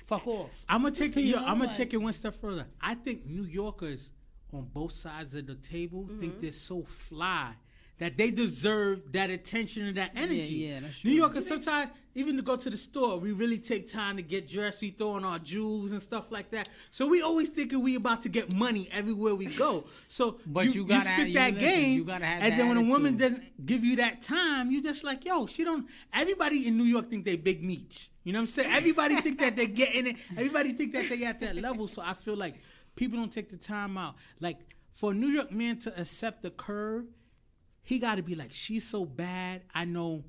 fuck off. I'm gonna take it. I'm gonna take it one step further. I think New Yorkers on both sides of the table think they're so fly that they deserve that attention and that energy. Yeah, that's true. New Yorkers sometimes, even to go to the store, we really take time to get dressed. We throw on our jewels and stuff like that. So we always thinking we about to get money everywhere we go. So but you spit that game, and then when a woman doesn't give you that time, you just like, yo, she don't. Everybody in New York think they Big Meech. You know what I'm saying? Everybody think that they're getting it. Everybody think that they at that level. So I feel like people don't take the time out. Like for a New York man to accept the curve, he got to be like, she's so bad, I know,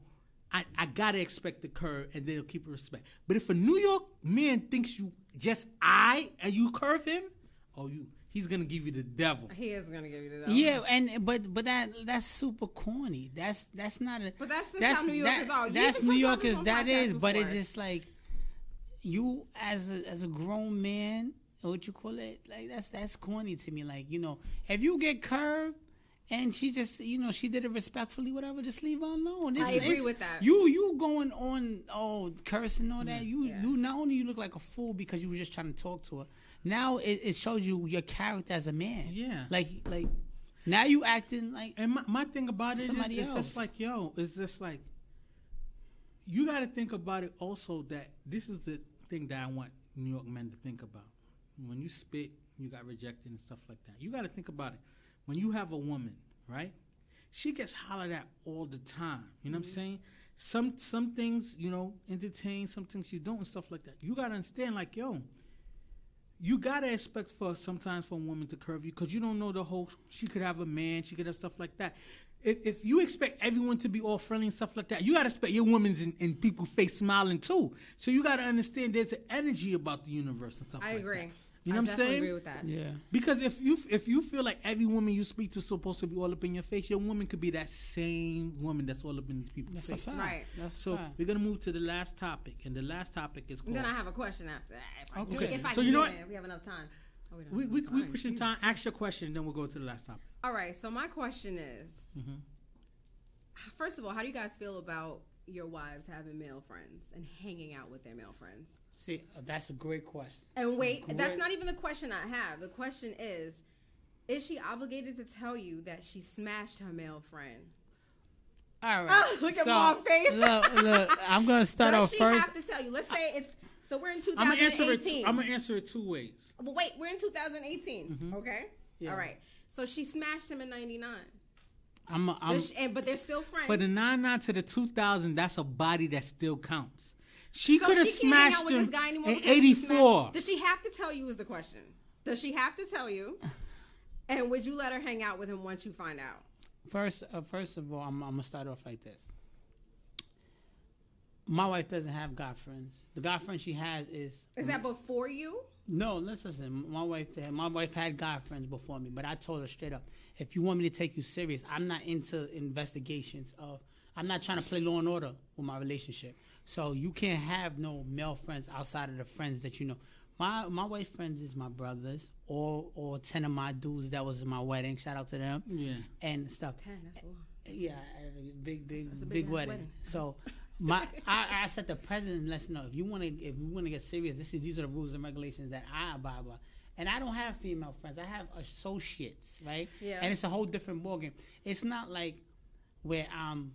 I got to expect the curve, and they'll keep her respect. But if a New York man thinks you just and you curve him, he's going to give you the devil. He is going to give you the devil. Yeah, but that's super corny. That's not a... But that's how New Yorkers are. That's New Yorkers, that is, before. But it's just like, you as a grown man, what you call it, like that's corny to me. Like, you know, if you get curved, and she just, you know, she did it respectfully, whatever, just leave her alone. I agree with that. You going on, cursing all that. You not only you look like a fool because you were just trying to talk to her. Now it shows you your character as a man. Yeah. Like now you acting like. And my thing about it is, else. It's just like, it's just like, you got to think about it also that this is the thing that I want New York men to think about. When you spit, you got rejected and stuff like that. You got to think about it. When you have a woman, right, she gets hollered at all the time. You know what I'm saying? Some things, you know, entertain, some things you don't and stuff like that. You got to understand, like, you got to expect sometimes for a woman to curve you because you don't know the whole, she could have a man, she could have stuff like that. If you expect everyone to be all friendly and stuff like that, you got to expect your women's in people's face smiling too. So you got to understand there's an energy about the universe and stuff like that. I agree. You know what I'm saying? I agree with that. Yeah. Because if you feel like every woman you speak to is supposed to be all up in your face, your woman could be that same woman that's all up in these people's face. That's a fact. Right. So we're gonna move to the last topic, and the last topic is called. Then I have a question after that. Okay. If I so you know what? If we have enough time. We pushing time. Ask your question, then we'll go to the last topic. All right. So my question is, first of all, how do you guys feel about your wives having male friends and hanging out with their male friends? See, that's a great question. And wait, that's not even the question I have. The question is she obligated to tell you that she smashed her male friend? All right. Oh, look at my face. Look, I'm going to start off first. Does she have to tell you? Let's say so we're in 2018. I'm going to answer it two ways. But wait, we're in 2018, okay? Yeah. All right. So she smashed him in 99. But they're still friends. For the 99 to the 2000, that's a body that still counts. She could have smashed him in 84. Does she have to tell you is the question. Does she have to tell you? And would you let her hang out with him once you find out? First of all, I'm going to start off like this. My wife doesn't have guy friends. The guy friend she has is... Is that before you? No, listen. My wife had guy friends before me, but I told her straight up, if you want me to take you serious, I'm not into investigations of... I'm not trying to play Law and Order with my relationship. So you can't have no male friends outside of the friends that you know. My wife's friends is my brothers or 10 of my dudes that was in my wedding. Shout out to them. Yeah. And stuff. 10, that's a lot. Yeah, big wedding. So I set the president. Let's know if you want to get serious. These are the rules and regulations that I abide by. And I don't have female friends. I have associates, right? Yeah. And it's a whole different ballgame. It's not like where I'm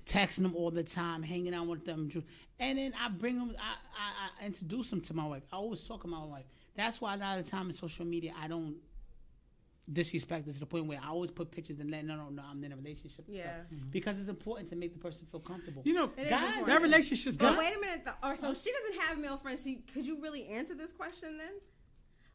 texting them all the time, hanging out with them, and then I bring them. I introduce them to my wife. I always talk about my wife. That's why a lot of the time in social media, I don't disrespect it to the point where I always put pictures and let them know I'm in a relationship. And stuff. Because it's important to make the person feel comfortable. You know, guys, that relationship's But wait a minute. So she doesn't have male friends. Could you really answer this question then?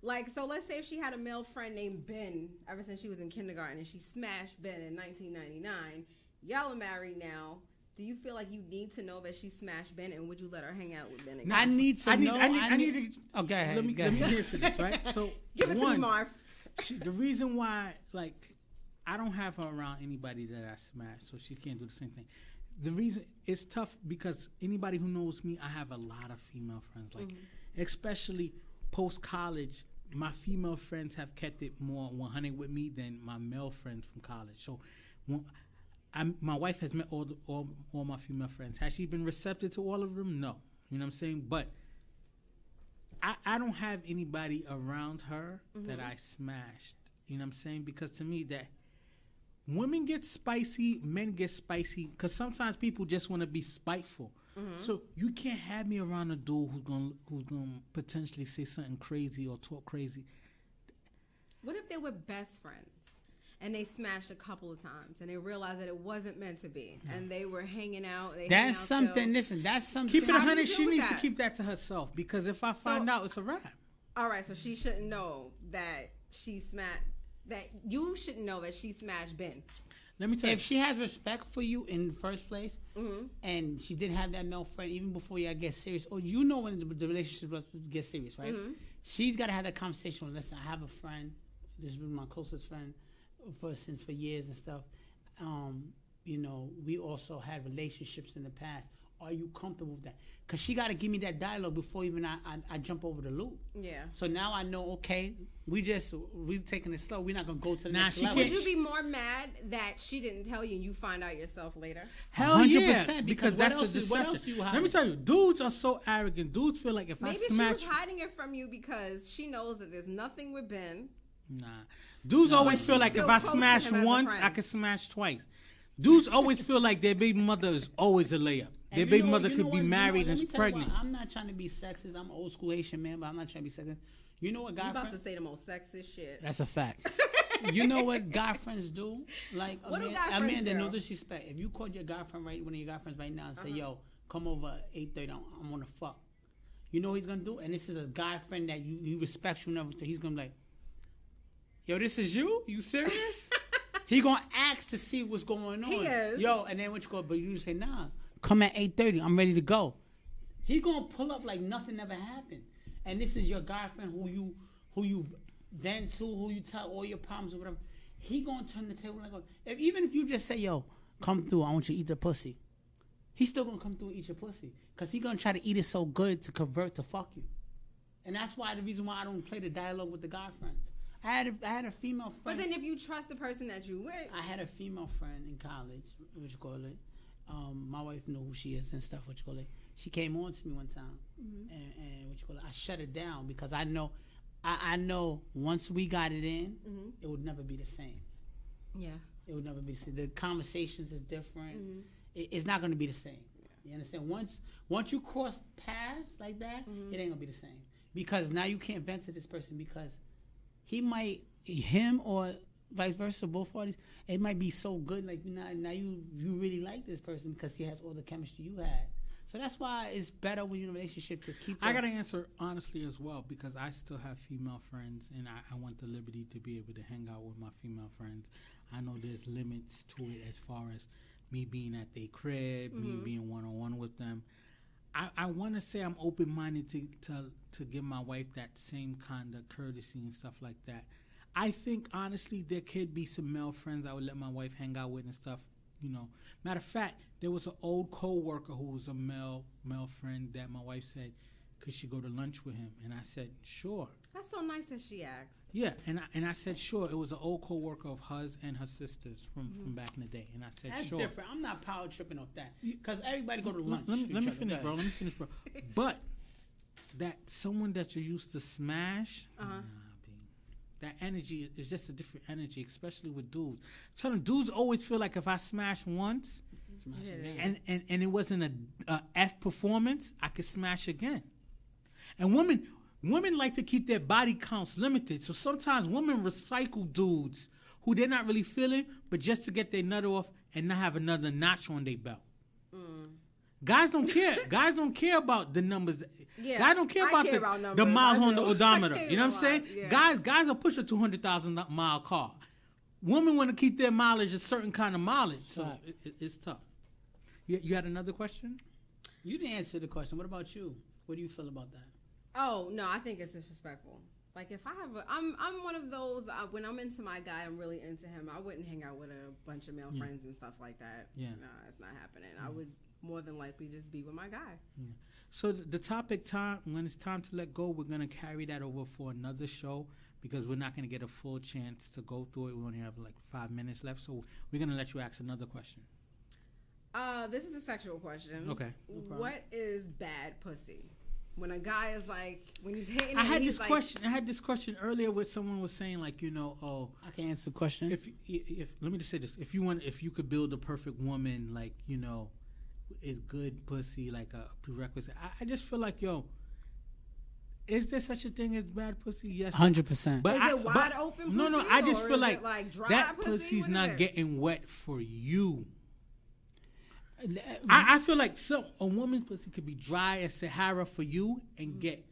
Like, so let's say if she had a male friend named Ben ever since she was in kindergarten, and she smashed Ben in 1999. y'all are married now. Do you feel like you need to know that she smashed Ben, and would you let her hang out with Ben again? I need to know. I need to. Okay, let me answer this, right? So give it to me, Marv. The reason why, like, I don't have her around anybody that I smashed, so she can't do the same thing. The reason it's tough because anybody who knows me, I have a lot of female friends, like especially post college. My female friends have kept it more 100 with me than my male friends from college. So, my wife has met all my female friends. Has she been receptive to all of them? No. You know what I'm saying? But I don't have anybody around her that I smashed. You know what I'm saying? Because to me, that women get spicy, men get spicy. Because sometimes people just want to be spiteful. So you can't have me around a dude who's gonna potentially say something crazy or talk crazy. What if they were best friends and they smashed a couple of times and they realized that it wasn't meant to be and they were hanging out? That's something. Listen, that's something. Keep it 100. She needs to keep that to herself because if I find out, it's a wrap. All right, so she shouldn't know that she smashed. That you shouldn't know that she smashed Ben. Let me tell you. If she has respect for you in the first place, and she did have that male friend even before y'all get serious, or you know when the relationship was to get serious, right? She's got to have that conversation with, listen, I have a friend. This has been my closest friend for years and stuff. You know, we also had relationships in the past. Are you comfortable with that? Because she got to give me that dialogue before even I jump over the loop. Yeah. So now I know, okay, we taking it slow. We're not going to go to the next level. Would you be more mad that she didn't tell you and you find out yourself later? Hell 100%, yeah. Because that's a deception. Let me tell you, dudes are so arrogant. Dudes feel like if I smash... Maybe she was hiding it from you because she knows that there's nothing with Ben. Nah. Dudes always feel like if I smash once, I can smash twice. Dudes always feel like their baby mother is always a layup. Their baby mother could be married and pregnant. I'm not trying to be sexist. I'm an old school Haitian man, but I'm not trying to be sexist. You know what guy friends... You're about to say the most sexist shit. That's a fact. You know what guy friends do? Like, a man that no disrespect. If you called your guy friend, one of your guy friends right now and say, yo, come over at 8:30, I want to fuck. You know what he's going to do? And this is a guy friend that he respects you and everything. He's going to be like, yo, this is you? You serious? He going to ask to see what's going on. He is. Yo, and then what you go, but you say, nah. Come at 8:30. I'm ready to go. He gonna pull up like nothing ever happened. And this is your guy friend who you vent to, who you tell all your problems or whatever. He gonna turn the table like even if you just say, yo, come through, I want you to eat the pussy. He's still gonna come through and eat your pussy. Cause he gonna try to eat it so good to convert to fuck you. And that's why the reason why I don't play the dialogue with the guy friends. I had a female friend. But then if you trust the person that you with. I had a female friend in college, what you call it. My wife knew who she is and stuff, what you call it. She came on to me one time, and what you call it, I shut it down because I know once we got it in, it would never be the same. Yeah. It would never be the same. The conversations is different. It's not going to be the same. You understand? Once you cross paths like that, it ain't going to be the same. Because now you can't vent to this person because him or vice versa, both parties, it might be so good, like now you really like this person because he has all the chemistry you had. So that's why it's better when you're in a relationship to keep. I gotta answer honestly as well because I still have female friends and I want the liberty to be able to hang out with my female friends. I know there's limits to it as far as me being at their crib, me being one-on-one with them. I want to say I'm open-minded to give my wife that same kind of courtesy and stuff like that. I think, honestly, there could be some male friends I would let my wife hang out with and stuff, you know. Matter of fact, there was an old co-worker who was a male friend that my wife said, could she go to lunch with him? And I said, sure. That's so nice that she asked. Yeah, and I said, sure. It was an old co-worker of hers and her sisters from back in the day. And I said, that's sure. That's different. I'm not power tripping off that. Because everybody go to lunch. Let me finish, bro. But that someone that you used to smash... That energy is just a different energy, especially with dudes. Dudes always feel like if I smash once and it wasn't a F performance, I could smash again. And women like to keep their body counts limited. So sometimes women recycle dudes who they're not really feeling, but just to get their nut off and not have another notch on their belt. Guys don't care. Guys don't care about the numbers. Yeah, guys don't care about the miles on the odometer. You know what I'm saying? Yeah. Guys will push a 200,000 mile car. women want to keep their mileage a certain kind of mileage, so Right. it's tough. You had another question? You didn't answer the question. What about you? What do you feel about that? Oh no, I think it's disrespectful. Like if I have I'm one of those when I'm into my guy, I'm really into him. I wouldn't hang out with a bunch of male friends and stuff like that. Yeah, nah, it's not happening. I would more than likely just be with my guy. Yeah. So the topic when it's time to let go, we're gonna carry that over for another show because we're not gonna get a full chance to go through it. We only have like 5 minutes left, so we're gonna let you ask another question. This is a sexual question. Okay. No What is bad pussy? When a guy is like, when he's hitting, I had this question. I had this question earlier where someone was saying like, I can answer the question. if let me just say this: if you could build a perfect woman, like is good pussy like a prerequisite? I just feel like is there such a thing as bad pussy? Yes, 100%. But is it wide open pussy? No. I just or feel is like it like dry that pussy? pussy's What is not it? getting wet for you. I feel like a woman's pussy could be dry as Sahara for you and get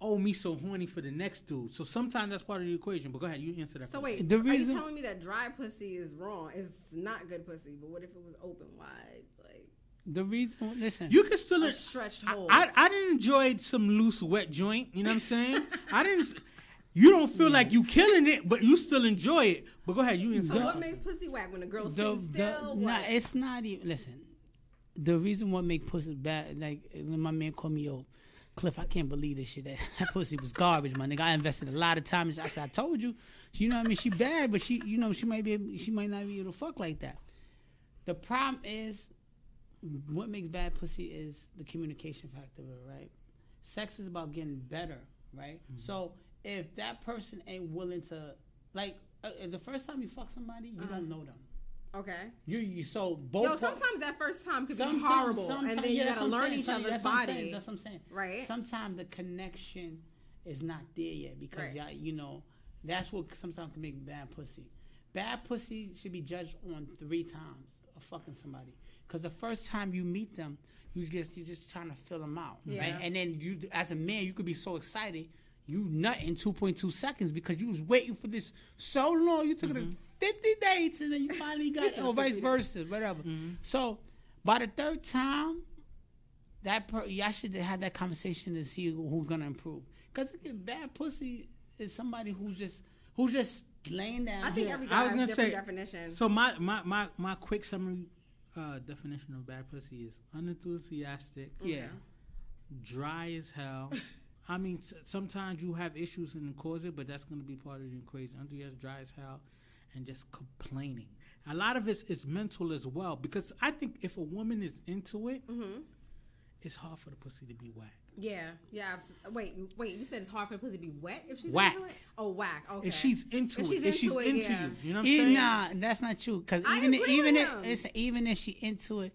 me so horny for the next dude. So sometimes that's part of the equation. But go ahead, you answer that. So question. wait, The are reason- you telling me that dry pussy is wrong? It's not good pussy. But what if it was open wide, like The reason, listen. You can still a stretched hole? I didn't enjoy some loose wet joint. You know what I'm saying? I didn't. You don't feel like you killing it, but you still enjoy it. But go ahead, you answer. So what makes pussy whack when a girl sits still? Nah, What? it's not even. Listen, the reason what make pussy bad, like when my man called me, Cliff, I can't believe this shit. That pussy was garbage, my nigga. I invested a lot of time. I said, I told you. You know what I mean? She bad, but she might not be able to fuck like that. The problem is, what makes bad pussy is the communication factor of it, right? Sex is about getting better, right? Mm-hmm. So if that person ain't willing to, like, the first time you fuck somebody, you don't know them. Okay. You so both. Yo, sometimes that first time could be horrible, and then you gotta learn each other's body. That's what I'm saying. Right. Sometimes the connection is not there yet because y'all, that's what sometimes can make bad pussy. Bad pussy should be judged on 3 times of fucking somebody. Because the first time you meet them, you're just trying to fill them out, right? And then you, as a man, you could be so excited, you nut in 2.2 seconds because you was waiting for this so long. You took it 50 dates, and then you finally got it, or vice versa, whatever. So by the 3rd time, y'all should have that conversation to see who's gonna improve. Because bad pussy is somebody who's just laying down. I think every guy has different definitions. So my quick summary definition of bad pussy is unenthusiastic, dry as hell. I mean, sometimes you have issues and cause it, but that's going to be part of the equation. Unenthusiastic, dry as hell, and just complaining. A lot of it is mental as well, because I think if a woman is into it, it's hard for the pussy to be whack. Yeah. Wait. You said it's hard for the pussy to be wet if she's whack. into it? Oh, whack. Okay. If she's into it, if she's into you, you know what I'm saying? Nah, that's not true. Because even if she into it,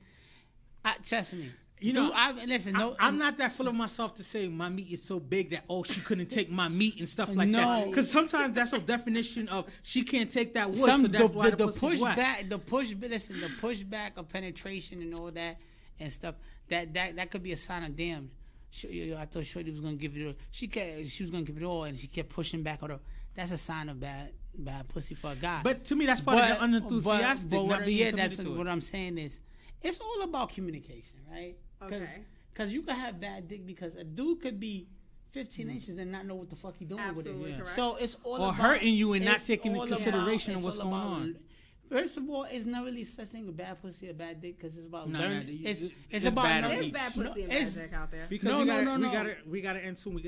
trust me. I'm not that full of myself to say my meat is so big that she couldn't take my meat and stuff like that. Because sometimes that's a definition of she can't take that wood. So that's why the pushback of penetration and all that and stuff. That could be a sign of damn. I thought Shorty was gonna give it. She was gonna give it all, and she kept pushing back on her. That's a sign of bad pussy for a guy. But to me, that's part of the unenthusiastic. That's what I'm saying is, it's all about communication, right? Because you could have bad dick because a dude could be 15 inches and not know what the fuck he doing with it. Correct. So it's all about hurting you and not taking into consideration of what's going on. First of all, it's not really such thing as bad pussy or bad dick because it's about learning. It's about bad. There's bad pussy and bad dick out there. Because we gotta end soon.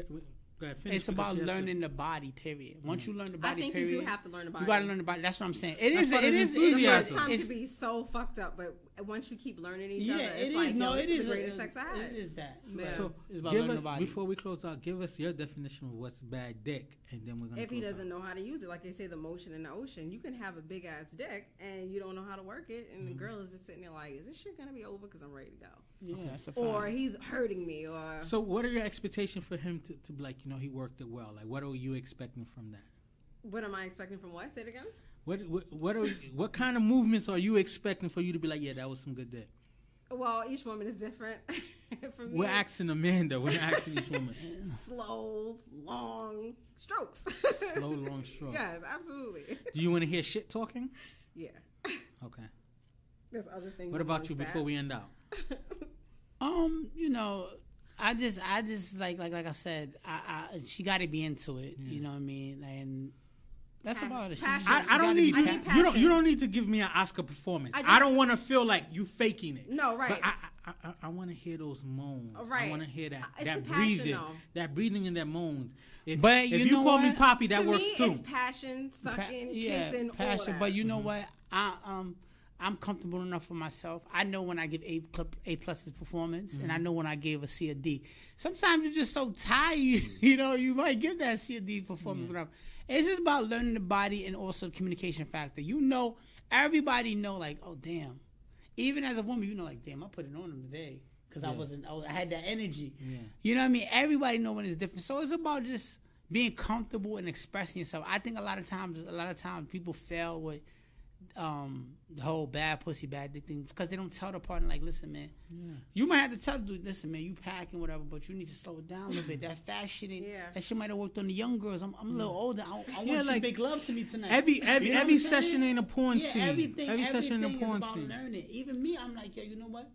It's about learning the body, period. Once you learn the body, I think you do have to learn the body. You gotta learn the body. That's what I'm saying. The first time to be so fucked up, but once you keep learning each other, it's like, this is the greatest sex I had. It is that. So it's about learning the body. Before we close out, give us your definition of what's bad dick, and then we're gonna. If he doesn't know how to use it, like they say, the motion in the ocean, you can have a big ass dick and you don't know how to work it, and the girl is just sitting there like, is this shit gonna be over? Because I'm ready to go. Yeah, that's a or he's hurting me, or. So what are your expectations for him to be like? He worked it well. Like, what are you expecting from that? What am I expecting from what? Say it again. What kind of movements are you expecting for you to be like? Yeah, that was some good dick. Well, each woman is different. For me, We're asking Amanda. We're asking each woman. slow, long strokes. Slow, long strokes. Yes, absolutely. Do you want to hear shit talking? Yeah. Okay. There's other things. What about you that. before we end out? You know, I just like I said, she got to be into it. Yeah. You know what I mean? And that's about it. I don't need you. You don't need to give me an Oscar performance. I don't want to feel like you faking it. No, right. But I want to hear those moans. Right. I want to hear that It's breathing, passion, that breathing and that moans. If you call know me what? Poppy, that to works me, too. it's passion, sucking, kissing, all passion. that. But you know what? I'm comfortable enough for myself. I know when I give A plus performance, and I know when I gave a C or D. Sometimes you're just so tired, you know, you might give that C or D performance. Whatever. It's just about learning the body and also communication factor. You know, everybody know like, oh damn. Even as a woman, you know, like damn, I put it on him today because I had that energy. Yeah. You know what I mean? Everybody know when it's different. So it's about just being comfortable and expressing yourself. I think a lot of times people fail with the whole bad pussy, bad dick thing because they don't tell the partner like, listen, man, you might have to tell the dude, listen, man, you packing whatever, but you need to slow it down a little bit. That fast shit, that shit might have worked on the young girls. I'm a little older. I want you to make love to me tonight. Every session ain't a porn scene. Every session ain't a porn about scene. learning. Even me, I'm like, yo, you know what?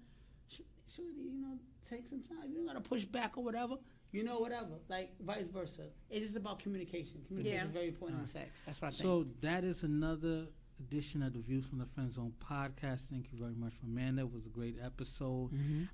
Should you know, take some time. You don't gotta push back or whatever. You know, whatever. Like vice versa. It's just about communication. Communication is very important in sex. That's what I think. So that is another edition of the Views from the Friend Zone podcast. Thank you very much for Amanda. It was a great episode.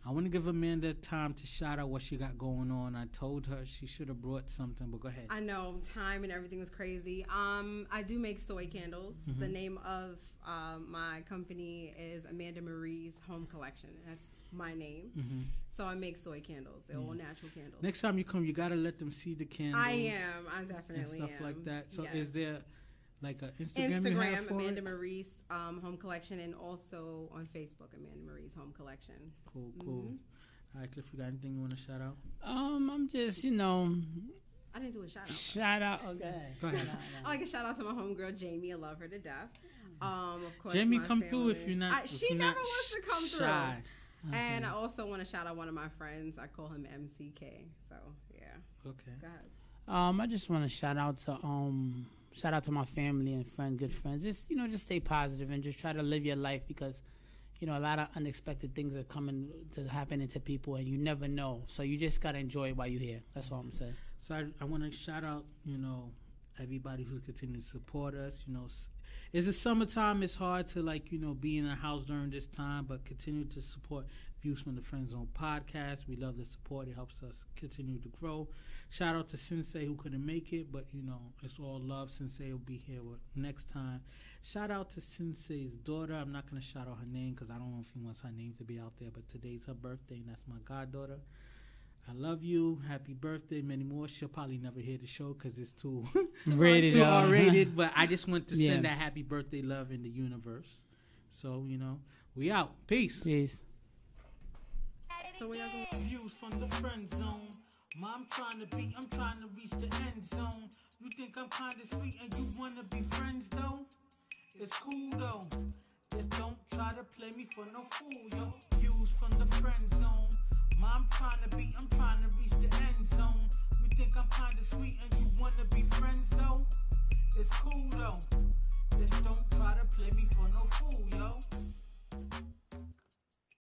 I want to give Amanda time to shout out what she got going on. I told her she should have brought something, but go ahead. I know time and everything was crazy. I do make soy candles. The name of my company is Amanda Marie's Home Collection. That's my name. So I make soy candles. They're all natural candles. Next time you come, you got to let them see the candles. I definitely and stuff am. like that. So yes. Is there like an Instagram you have for Amanda it? Marie's Home Collection, and also on Facebook, Amanda Marie's Home Collection. Cool. All right, Cliff, you got anything you want to shout out? I'm just, you know, I didn't do a shout out. Shout out. Okay. Go ahead. I like a shout out to my homegirl Jamie. I love her to death. Of course, Jamie, my come family. through if you're not. She never wants to come shy. through. And I also want to shout out one of my friends. I call him MCK. So yeah. Okay. Go ahead. I just want to shout out to my family and good friends. Just, you know, just stay positive and just try to live your life because, you know, a lot of unexpected things are coming to happen to people and you never know. So you just got to enjoy it while you're here. That's all I'm saying. So I want to shout out, you know, everybody who's continuing to support us. You know, it's the summertime. It's hard to, like, you know, be in a house during this time, but continue to support Views from the Friend Zone podcast. We love the support. It helps us continue to grow. Shout out to Sensei who couldn't make it, but, you know, it's all love. Sensei will be here next time. Shout out to Sensei's daughter. I'm not going to shout out her name because I don't know if he wants her name to be out there, but today's her birthday, and that's my goddaughter. I love you. Happy birthday. Many more. She'll probably never hear the show because it's too rated. R-rated, but I just want to send that happy birthday love in the universe. So, you know, we out. Peace. So we are going. Views from the friend zone. I'm trying to reach the end zone. You think I'm kind of sweet and you want to be friends, though? It's cool, though. Just don't try to play me for no fool, yo. Views from the friend zone. I'm trying to reach the end zone. You think I'm kind of sweet and you want to be friends, though? It's cool, though. Just don't try to play me for no fool, yo.